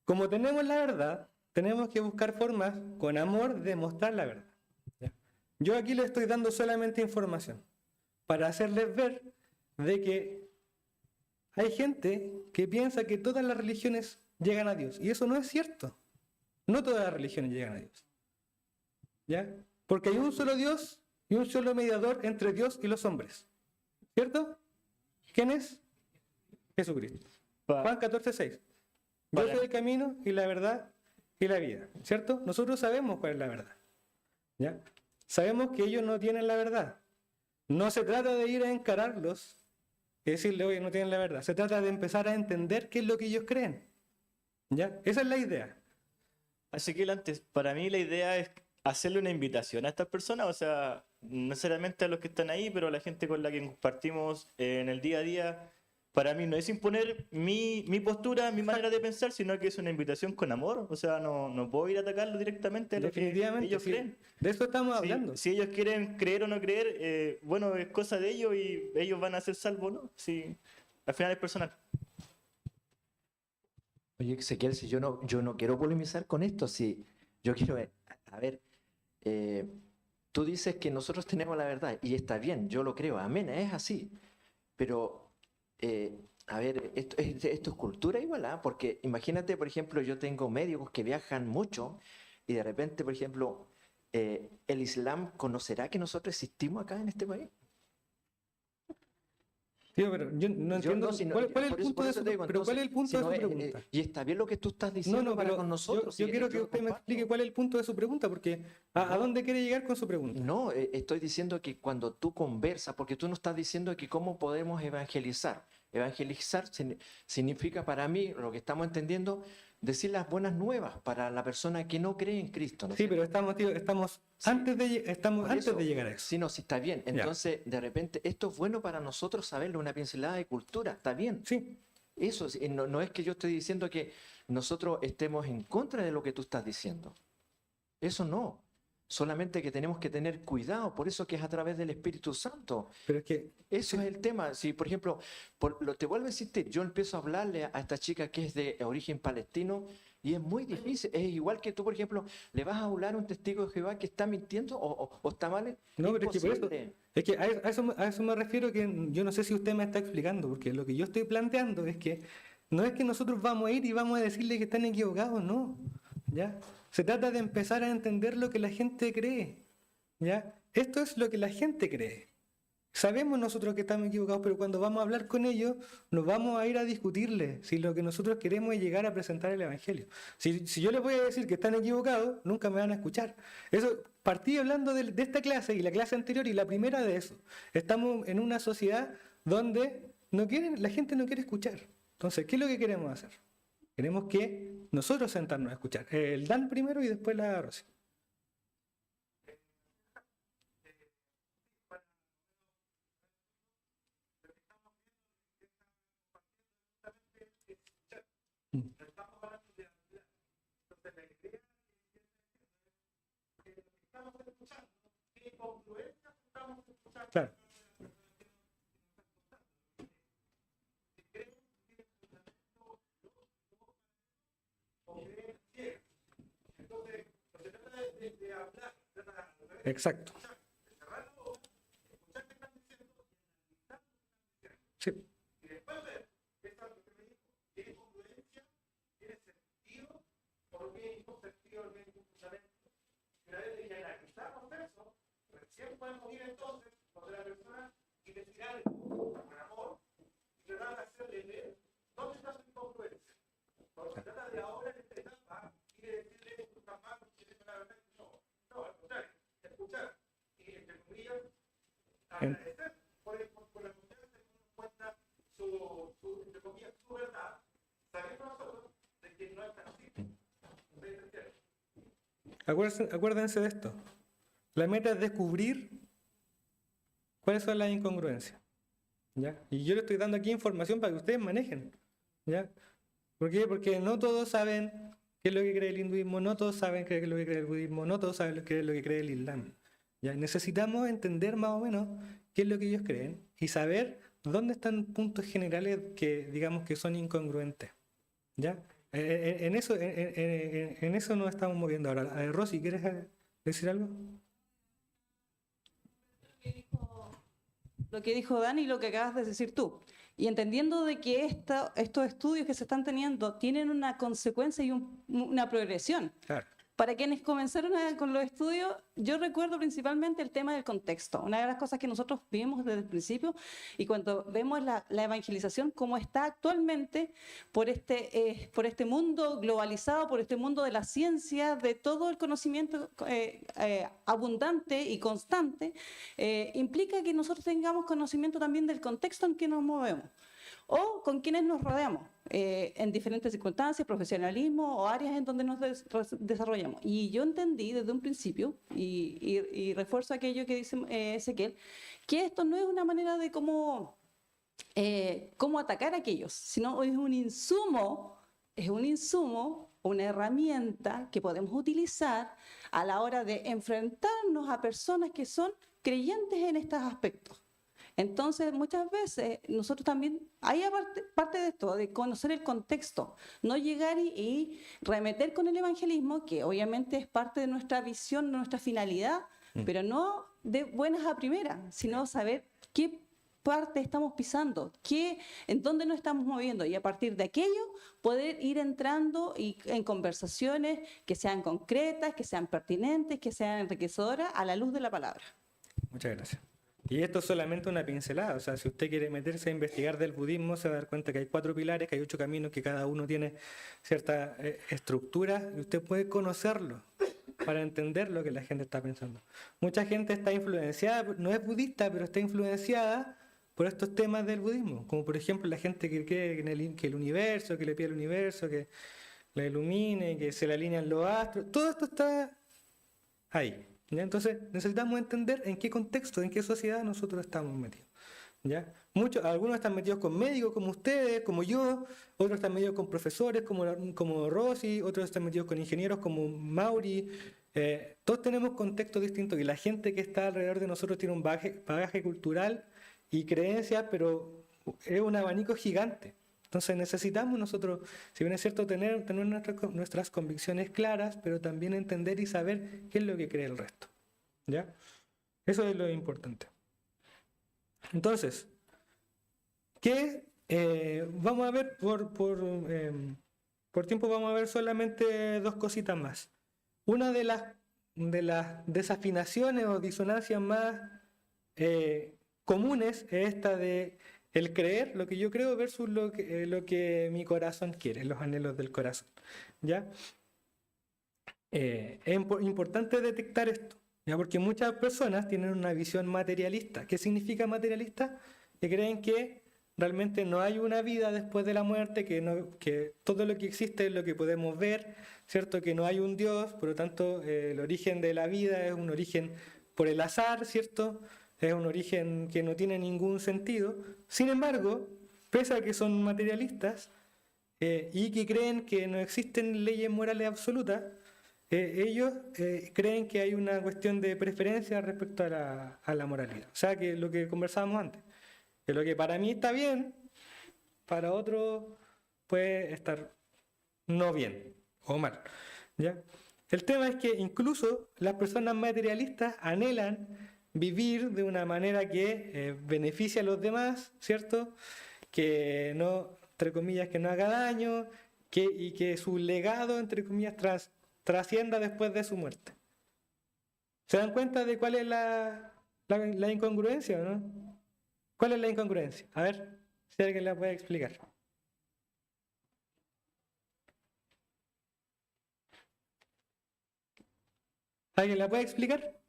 como tenemos la verdad, tenemos que buscar formas con amor de mostrar la verdad. ¿Ya? Yo aquí les estoy dando solamente información para hacerles ver de que hay gente que piensa que todas las religiones llegan a Dios. Y eso no es cierto. No todas las religiones llegan a Dios. ¿Ya? Porque hay un solo Dios y un solo mediador entre Dios y los hombres. ¿Cierto? ¿Quién es? Jesucristo. Juan 14:6. Yo soy el camino y la verdad y la vida. ¿Cierto? Nosotros sabemos cuál es la verdad. ¿Ya? Sabemos que ellos no tienen la verdad. No se trata de ir a encararlos y decirle, oye, no tienen la verdad. Se trata de empezar a entender qué es lo que ellos creen. ¿Ya? Esa es la idea. Así que antes, para mí la idea es hacerle una invitación a estas personas, o sea, no necesariamente a los que están ahí, pero a la gente con la que compartimos en el día a día. Para mí no es imponer mi postura, mi manera de pensar, sino que es una invitación con amor. O sea, no puedo ir a atacarlo directamente a lo que ellos creen. De eso estamos hablando. Si ellos quieren creer o no creer, bueno, es cosa de ellos y ellos van a ser salvos, ¿no? Sí, al final es personal. Oye, Ezequiel, si yo no quiero polemizar con esto, si yo quiero, tú dices que nosotros tenemos la verdad y está bien, yo lo creo, amén, es así, pero esto es cultura igual, ¿ah? Porque imagínate, por ejemplo, yo tengo médicos que viajan mucho y de repente, por ejemplo, ¿el Islam conocerá que nosotros existimos acá en este país? Tío, pero yo no entiendo cuál es el punto de su pregunta. Y está bien lo que tú estás diciendo con nosotros. Yo quiero que usted me explique cuál es el punto de su pregunta, porque ¿a dónde quiere llegar con su pregunta? No, estoy diciendo que cuando tú conversas, porque tú no estás diciendo que cómo podemos evangelizar. Evangelizar significa para mí, lo que estamos entendiendo, decir las buenas nuevas para la persona que no cree en Cristo. ¿No? Sí, pero estamos antes de llegar a eso. Sí, no, sí, está bien. Entonces, de repente, esto es bueno para nosotros saberlo, una pincelada de cultura, ¿está bien? Sí. Eso, no es que yo esté diciendo que nosotros estemos en contra de lo que tú estás diciendo. Eso no. solamente que tenemos que tener cuidado, por eso que es a través del Espíritu Santo. Pero es que Eso es el tema. Si, por ejemplo, te vuelvo a insistir, yo empiezo a hablarle a esta chica que es de origen palestino y es muy difícil. Es igual que tú, por ejemplo, le vas a hablar a un testigo de Jehová que está mintiendo o está mal. no, pero es que por eso, Imposible. es que a eso me refiero, que yo no sé si usted me está explicando, porque lo que yo estoy planteando es que no es que nosotros vamos a ir y vamos a decirle que están equivocados, no, ¿ya? Se trata de empezar a entender lo que la gente cree, ¿ya? Esto es lo que la gente cree. Sabemos nosotros que estamos equivocados, pero cuando vamos a hablar con ellos, nos vamos a ir a discutirles si lo que nosotros queremos es llegar a presentar el Evangelio. Si yo les voy a decir que están equivocados, nunca me van a escuchar. Eso, partí hablando de esta clase y la clase anterior y la primera de eso. Estamos en una sociedad donde la gente no quiere escuchar. Entonces, ¿qué es lo que queremos hacer? Queremos que nosotros sentarnos a escuchar. El Dan primero y después la Rosy. Claro. Exacto. Sí. Acuérdense de esto. La meta es descubrir cuáles son las incongruencias, ¿ya? Y yo le estoy dando aquí información para que ustedes manejen, ¿ya? ¿Por qué? Porque no todos saben qué es lo que cree el hinduismo, no todos saben qué es lo que cree el budismo, no todos saben qué es lo que cree el islam, ¿ya? Necesitamos entender más o menos qué es lo que ellos creen y saber dónde están puntos generales que digamos que son incongruentes, ¿ya? En eso nos estamos moviendo ahora. Rosy, ¿quieres decir algo? Lo que dijo Dani y lo que acabas de decir tú. Y entendiendo de que estos estudios que se están teniendo tienen una consecuencia y una progresión. Claro. Para quienes comenzaron con los estudios, yo recuerdo principalmente el tema del contexto. Una de las cosas que nosotros vimos desde el principio y cuando vemos la evangelización como está actualmente por este mundo globalizado, por este mundo de la ciencia, de todo el conocimiento abundante y constante, implica que nosotros tengamos conocimiento también del contexto en que nos movemos o con quienes nos rodeamos, en diferentes circunstancias, profesionalismo o áreas en donde nos desarrollamos. Y yo entendí desde un principio, y refuerzo aquello que dice Ezequiel, que esto no es una manera de cómo atacar a aquellos, sino es un insumo, una herramienta que podemos utilizar a la hora de enfrentarnos a personas que son creyentes en estos aspectos. Entonces, muchas veces nosotros también, hay parte de esto, de conocer el contexto, no llegar y remeter con el evangelismo, que obviamente es parte de nuestra visión, de nuestra finalidad, pero no de buenas a primeras, sino saber qué parte estamos pisando, en dónde nos estamos moviendo, y a partir de aquello poder ir entrando en conversaciones que sean concretas, que sean pertinentes, que sean enriquecedoras a la luz de la palabra. Muchas gracias. Y esto es solamente una pincelada, o sea, si usted quiere meterse a investigar del budismo, se va a dar cuenta que hay 4 pilares, que hay 8 caminos, que cada uno tiene cierta estructura, y usted puede conocerlo para entender lo que la gente está pensando. Mucha gente está influenciada, no es budista, pero está influenciada por estos temas del budismo, como por ejemplo la gente que cree que el universo, que le pide al universo, que la ilumine, que se le alinean los astros, todo esto está ahí. ¿Ya? Entonces necesitamos entender en qué contexto, en qué sociedad nosotros estamos metidos, ¿ya? Algunos están metidos con médicos como ustedes, como yo, otros están metidos con profesores como Rosy, otros están metidos con ingenieros como Mauri, todos tenemos contextos distintos y la gente que está alrededor de nosotros tiene un bagaje cultural y creencias, pero es un abanico gigante. Entonces necesitamos nosotros, si bien es cierto, tener nuestras convicciones claras, pero también entender y saber qué es lo que cree el resto. ¿Ya? Eso es lo importante. Entonces, vamos a ver por tiempo vamos a ver solamente dos cositas más. Una de las desafinaciones o disonancias más comunes es esta de el creer, lo que yo creo versus lo que mi corazón quiere, los anhelos del corazón. ¿Ya? Es importante detectar esto, ¿ya? Porque muchas personas tienen una visión materialista. ¿Qué significa materialista? Que creen que realmente no hay una vida después de la muerte, que todo lo que existe es lo que podemos ver, ¿cierto? Que no hay un Dios, por lo tanto el origen de la vida es un origen por el azar, ¿cierto? Es un origen que no tiene ningún sentido. Sin embargo, pese a que son materialistas y que creen que no existen leyes morales absolutas, ellos creen que hay una cuestión de preferencia respecto a la moralidad. O sea, que lo que conversábamos antes, que lo que para mí está bien, para otro puede estar no bien o mal. ¿Ya? El tema es que incluso las personas materialistas anhelan vivir de una manera que beneficie a los demás, ¿cierto? Que no, entre comillas, que no haga daño, y que su legado, entre comillas, trascienda después de su muerte. ¿Se dan cuenta de cuál es la incongruencia o no? ¿Cuál es la incongruencia? A ver, si alguien la puede explicar. ¿Alguien la puede explicar?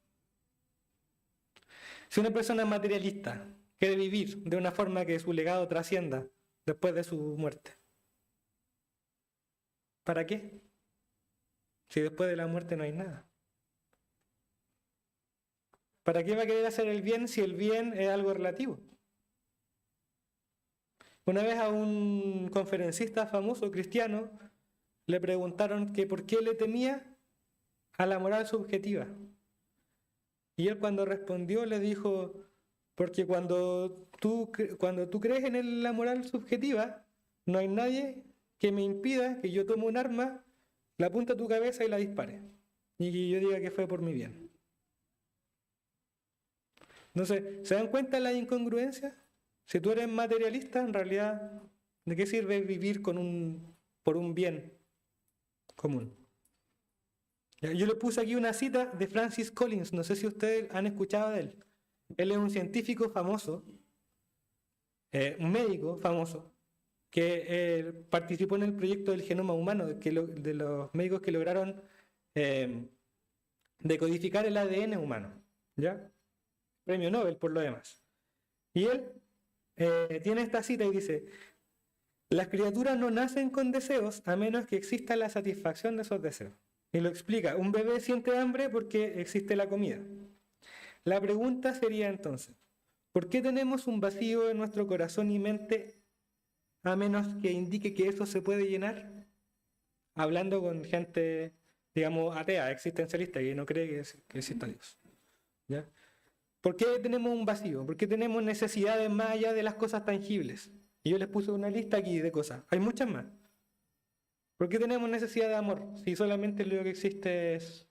Si una persona materialista quiere vivir de una forma que su legado trascienda después de su muerte, ¿para qué? Si después de la muerte no hay nada. ¿Para qué va a querer hacer el bien si el bien es algo relativo? Una vez a un conferencista famoso cristiano le preguntaron que por qué le temía a la moral subjetiva. Y él cuando respondió le dijo, porque cuando tú crees en la moral subjetiva, no hay nadie que me impida que yo tome un arma, la apunte a tu cabeza y la dispare. Y que yo diga que fue por mi bien. Entonces, ¿se dan cuenta de la incongruencia? Si tú eres materialista, en realidad, ¿de qué sirve vivir por un bien común? Yo le puse aquí una cita de Francis Collins, no sé si ustedes han escuchado de él. Él es un científico famoso, un médico famoso, que participó en el proyecto del genoma humano, de los médicos que lograron decodificar el ADN humano, ¿ya? Premio Nobel por lo demás. Y él tiene esta cita y dice, las criaturas no nacen con deseos a menos que exista la satisfacción de esos deseos. Y lo explica, un bebé siente hambre porque existe la comida. La pregunta sería entonces, ¿por qué tenemos un vacío en nuestro corazón y mente a menos que indique que eso se puede llenar? Hablando con gente, digamos, atea, existencialista, que no cree que exista Dios. ¿Ya? ¿Por qué tenemos un vacío? ¿Por qué tenemos necesidades más allá de las cosas tangibles? Y yo les puse una lista aquí de cosas, hay muchas más. ¿Por qué tenemos necesidad de amor si solamente lo que existe es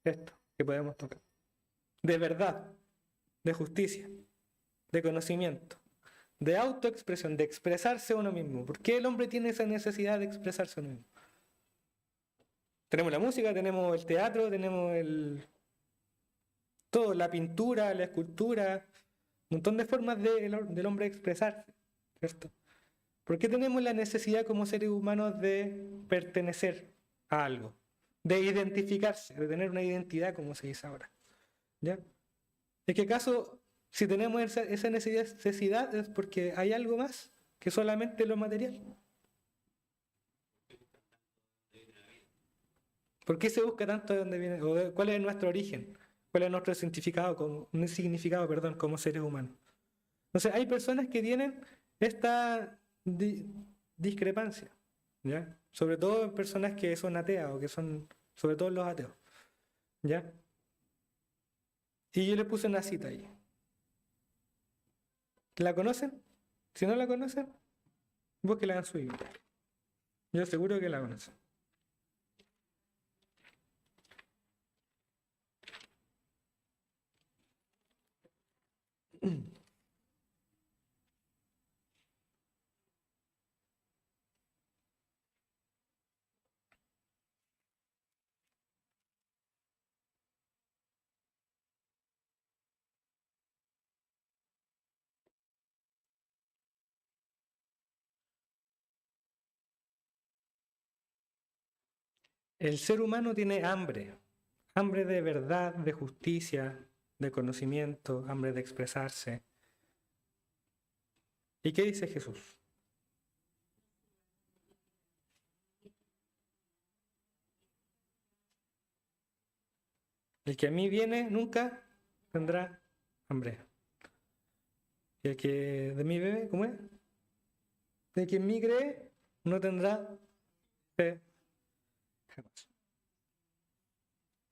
esto que podemos tocar? De verdad, de justicia, de conocimiento, de autoexpresión, de expresarse a uno mismo. ¿Por qué el hombre tiene esa necesidad de expresarse a uno mismo? Tenemos la música, tenemos el teatro, tenemos todo, la pintura, la escultura, un montón de formas del hombre expresarse, ¿cierto? ¿Por qué tenemos la necesidad como seres humanos de pertenecer a algo? De identificarse, de tener una identidad, como se dice ahora. ¿Ya? ¿Es que acaso, si tenemos esa necesidad, es porque hay algo más que solamente lo material? ¿Por qué se busca tanto de dónde viene? ¿O cuál es nuestro origen? ¿Cuál es nuestro significado como seres humanos? Entonces, hay personas que tienen esta discrepancia, ¿ya? Sobre todo en personas que son ateas o que son, sobre todo los ateos. ¿Ya? Y yo le puse una cita ahí. ¿La conocen? Si no la conocen, búsquenla en su Biblia. Yo seguro que la conocen. El ser humano tiene hambre, hambre de verdad, de justicia, de conocimiento, hambre de expresarse. ¿Y qué dice Jesús? El que a mí viene nunca tendrá hambre. Y el que de mí bebe, ¿cómo es? El que en mí cree no tendrá fe.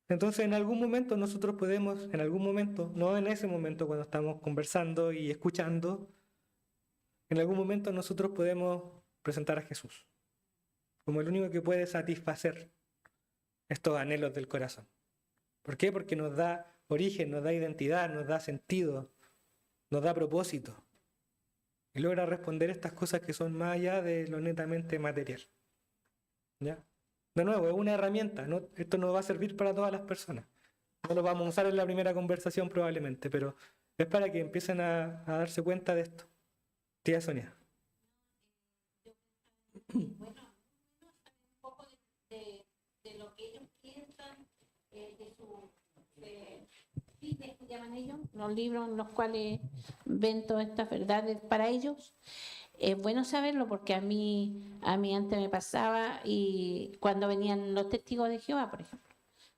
Entonces en algún momento nosotros podemos, en algún momento, no en ese momento cuando estamos conversando y escuchando, en algún momento nosotros podemos presentar a Jesús como el único que puede satisfacer estos anhelos del corazón. ¿Por qué? Porque nos da origen, nos da identidad, nos da sentido, nos da propósito. Y logra responder estas cosas que son más allá de lo netamente material. ¿Ya? De nuevo, es una herramienta, ¿no? Esto no va a servir para todas las personas. No lo vamos a usar en la primera conversación probablemente, pero es para que empiecen a darse cuenta de esto. Tía Sonia. Bueno, un poco de lo que ellos piensan, de su que llaman ellos, los libros en los cuales ven todas estas verdades para ellos. Es bueno saberlo porque a mí antes me pasaba y cuando venían los testigos de Jehová, por ejemplo.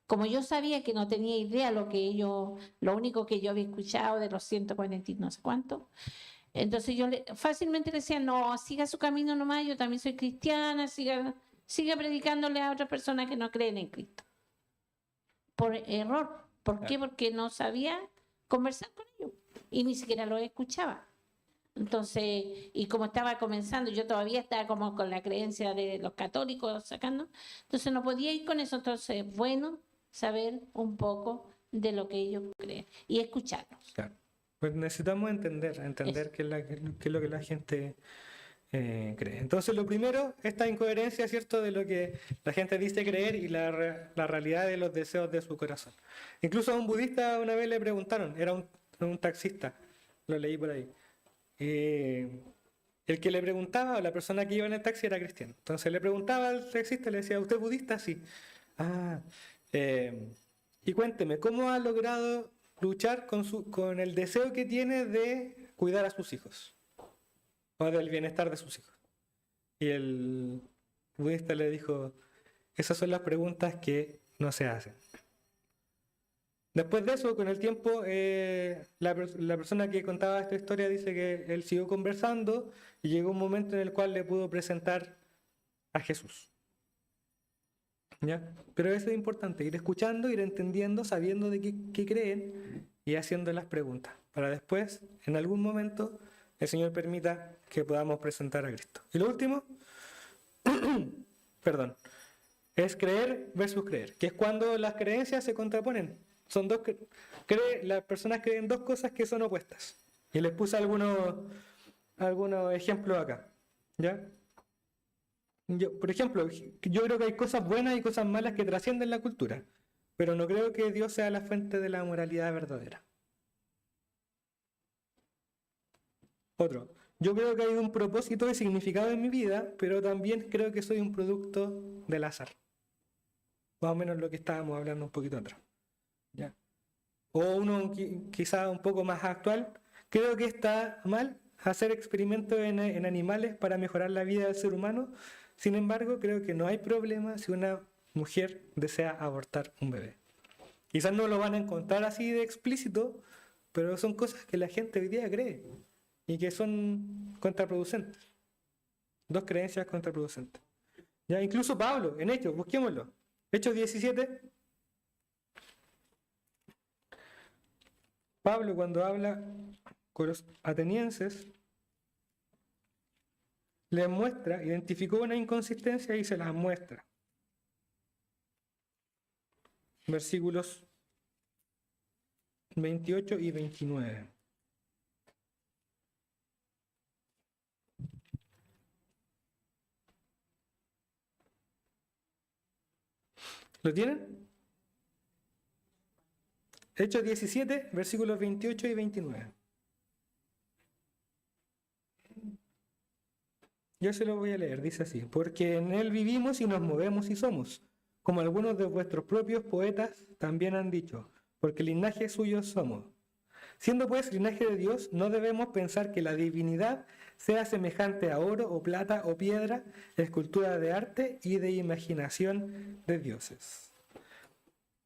Como yo sabía que no tenía idea lo único que yo había escuchado de los 140 y no sé cuánto, entonces yo fácilmente le decía, no, siga su camino nomás, yo también soy cristiana, siga predicándole a otras personas que no creen en Cristo. Por error. ¿Por qué? Porque no sabía conversar con ellos y ni siquiera los escuchaba. Entonces, y como estaba comenzando, yo todavía estaba como con la creencia de los católicos sacando, entonces no podía ir con eso. Entonces, bueno, saber un poco de lo que ellos creen y escucharlos. Claro. Pues necesitamos entender qué es lo que la gente cree. Entonces, lo primero, esta incoherencia, ¿cierto?, de lo que la gente dice creer y la realidad de los deseos de su corazón. Incluso a un budista una vez le preguntaron, era un taxista, lo leí por ahí. El que le preguntaba, o la persona que iba en el taxi era cristiano. Entonces le preguntaba al taxista, le decía, ¿usted es budista? Sí. Y cuénteme, ¿cómo ha logrado luchar con el deseo que tiene de cuidar a sus hijos? O del bienestar de sus hijos. Y el budista le dijo, esas son las preguntas que no se hacen. Después de eso, con el tiempo, la persona que contaba esta historia dice que él siguió conversando y llegó un momento en el cual le pudo presentar a Jesús. ¿Ya? Pero eso es importante, ir escuchando, ir entendiendo, sabiendo de qué creen y haciendo las preguntas, para después, en algún momento, el Señor permita que podamos presentar a Cristo. Y lo último, perdón, es creer versus creer, que es cuando las creencias se contraponen. Son las personas creen dos cosas que son opuestas. Y les puse algunos ejemplos acá. ¿Ya? Por ejemplo, yo creo que hay cosas buenas y cosas malas que trascienden la cultura, pero no creo que Dios sea la fuente de la moralidad verdadera. Otro, yo creo que hay un propósito y significado en mi vida, pero también creo que soy un producto del azar. Más o menos lo que estábamos hablando un poquito atrás. ¿Ya? O uno quizá un poco más actual, creo que está mal hacer experimentos en animales para mejorar la vida del ser humano. Sin embargo, creo que no hay problema si una mujer desea abortar un bebé. Quizás no lo van a encontrar así de explícito, pero son cosas que la gente hoy día cree y que son contraproducentes. Dos creencias contraproducentes. ¿Ya? Incluso Pablo, en Hechos, busquémoslo. Hechos 17. Pablo, cuando habla con los atenienses, les muestra, identificó una inconsistencia y se las muestra. Versículos 28 y 29. ¿Lo tienen? Hechos 17, versículos 28 y 29. Yo se lo voy a leer, dice así: porque en él vivimos y nos movemos y somos, como algunos de vuestros propios poetas también han dicho, porque linaje suyo somos. Siendo pues linaje de Dios, no debemos pensar que la divinidad sea semejante a oro o plata o piedra, escultura de arte y de imaginación de dioses.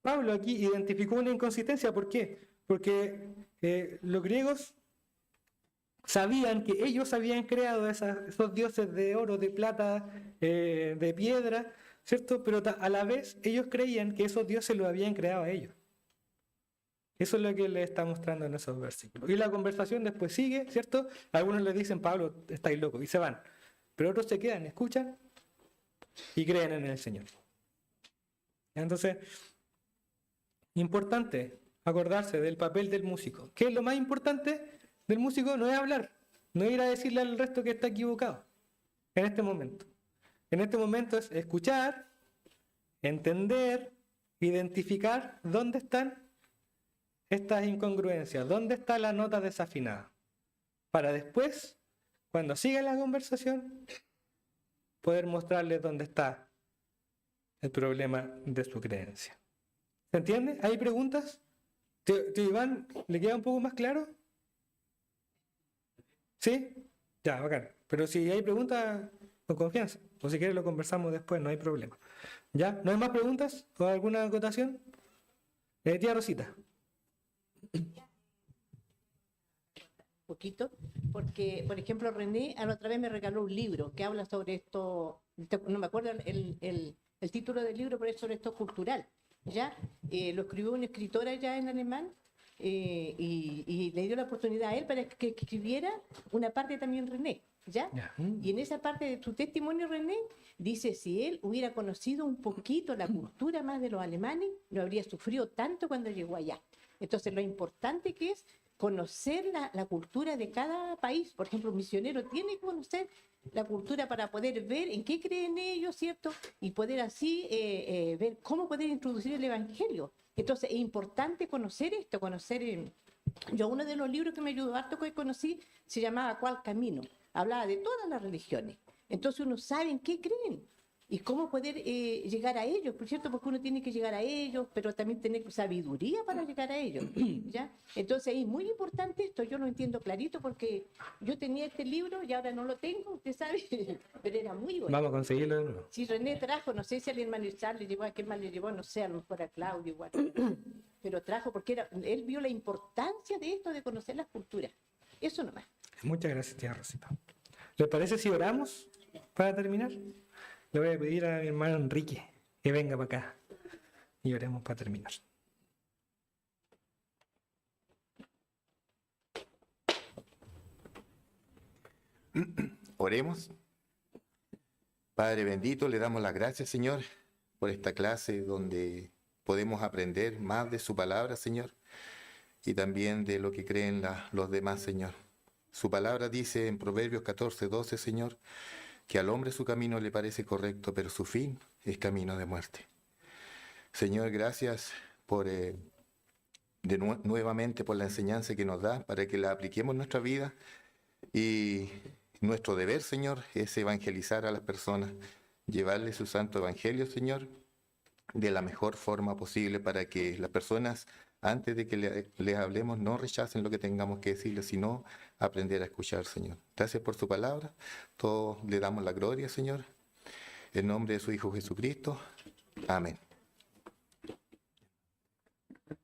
Pablo aquí identificó una inconsistencia. ¿Por qué? Porque los griegos sabían que ellos habían creado esos dioses de oro, de plata, de piedra, ¿cierto? Pero a la vez ellos creían que esos dioses los habían creado a ellos. Eso es lo que le está mostrando en esos versículos. Y la conversación después sigue, ¿cierto? Algunos le dicen: Pablo, estáis loco, y se van. Pero otros se quedan, escuchan y creen en el Señor. Entonces, importante acordarse del papel del músico. ¿Qué es lo más importante del músico? No es hablar, no es ir a decirle al resto que está equivocado en este momento. En este momento es escuchar, entender, identificar dónde están estas incongruencias, dónde está la nota desafinada, para después, cuando siga la conversación, poder mostrarles dónde está el problema de su creencia. ¿Se entiende? ¿Hay preguntas? ¿Tío Iván, le queda un poco más claro? ¿Sí? Ya, bacán. Pero si hay preguntas, con confianza. O si quieres lo conversamos después, no hay problema. ¿Ya? ¿No hay más preguntas? ¿O alguna acotación? Tía Rosita. Poquito, porque, por ejemplo, René a la otra vez me regaló un libro que habla sobre esto, no me acuerdo el título del libro, pero es sobre esto cultural, ¿ya? Lo escribió una escritora ya en alemán, y le dio la oportunidad a él para que escribiera una parte también René, ¿ya? Y en esa parte de su testimonio, René dice: si él hubiera conocido un poquito la cultura más de los alemanes, no habría sufrido tanto cuando llegó allá. Entonces, lo importante que es conocer la cultura de cada país. Por ejemplo, un misionero tiene que conocer la cultura para poder ver en qué creen ellos, ¿cierto? Y poder así ver cómo poder introducir el evangelio. Entonces, es importante conocer esto, yo uno de los libros que me ayudó harto que conocí se llamaba ¿Cuál camino? Hablaba de todas las religiones. Entonces uno sabe en qué creen y cómo poder llegar a ellos, por cierto, porque uno tiene que llegar a ellos, pero también tener sabiduría para llegar a ellos, ¿ya? Entonces es muy importante esto, yo lo entiendo clarito porque yo tenía este libro y ahora no lo tengo, usted sabe, pero era muy bueno. Vamos a conseguirlo de nuevo. Si René trajo, no sé si al hermano Charles le llevó, a qué más le llevó, no sé, a lo mejor a Claudio igual, pero trajo porque él vio la importancia de esto, de conocer las culturas. Eso nomás. Muchas gracias, tía Rosita. ¿Les parece si oramos para terminar? Le voy a pedir a mi hermano Enrique que venga para acá y oremos para terminar. Oremos. Padre bendito, le damos las gracias, Señor, por esta clase donde podemos aprender más de su palabra, Señor, y también de lo que creen los demás, Señor. Su palabra dice en Proverbios 14:12, Señor, que al hombre su camino le parece correcto, pero su fin es camino de muerte. Señor, gracias por nuevamente por la enseñanza que nos da para que la apliquemos en nuestra vida, y nuestro deber, Señor, es evangelizar a las personas, llevarles su santo evangelio, Señor, de la mejor forma posible para que las personas, antes de que les hablemos, no rechacen lo que tengamos que decirles, sino aprender a escuchar, Señor. Gracias por su palabra. Todos le damos la gloria, Señor. En nombre de su Hijo Jesucristo. Amén.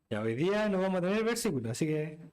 Ya hoy día no vamos a tener versículos, así que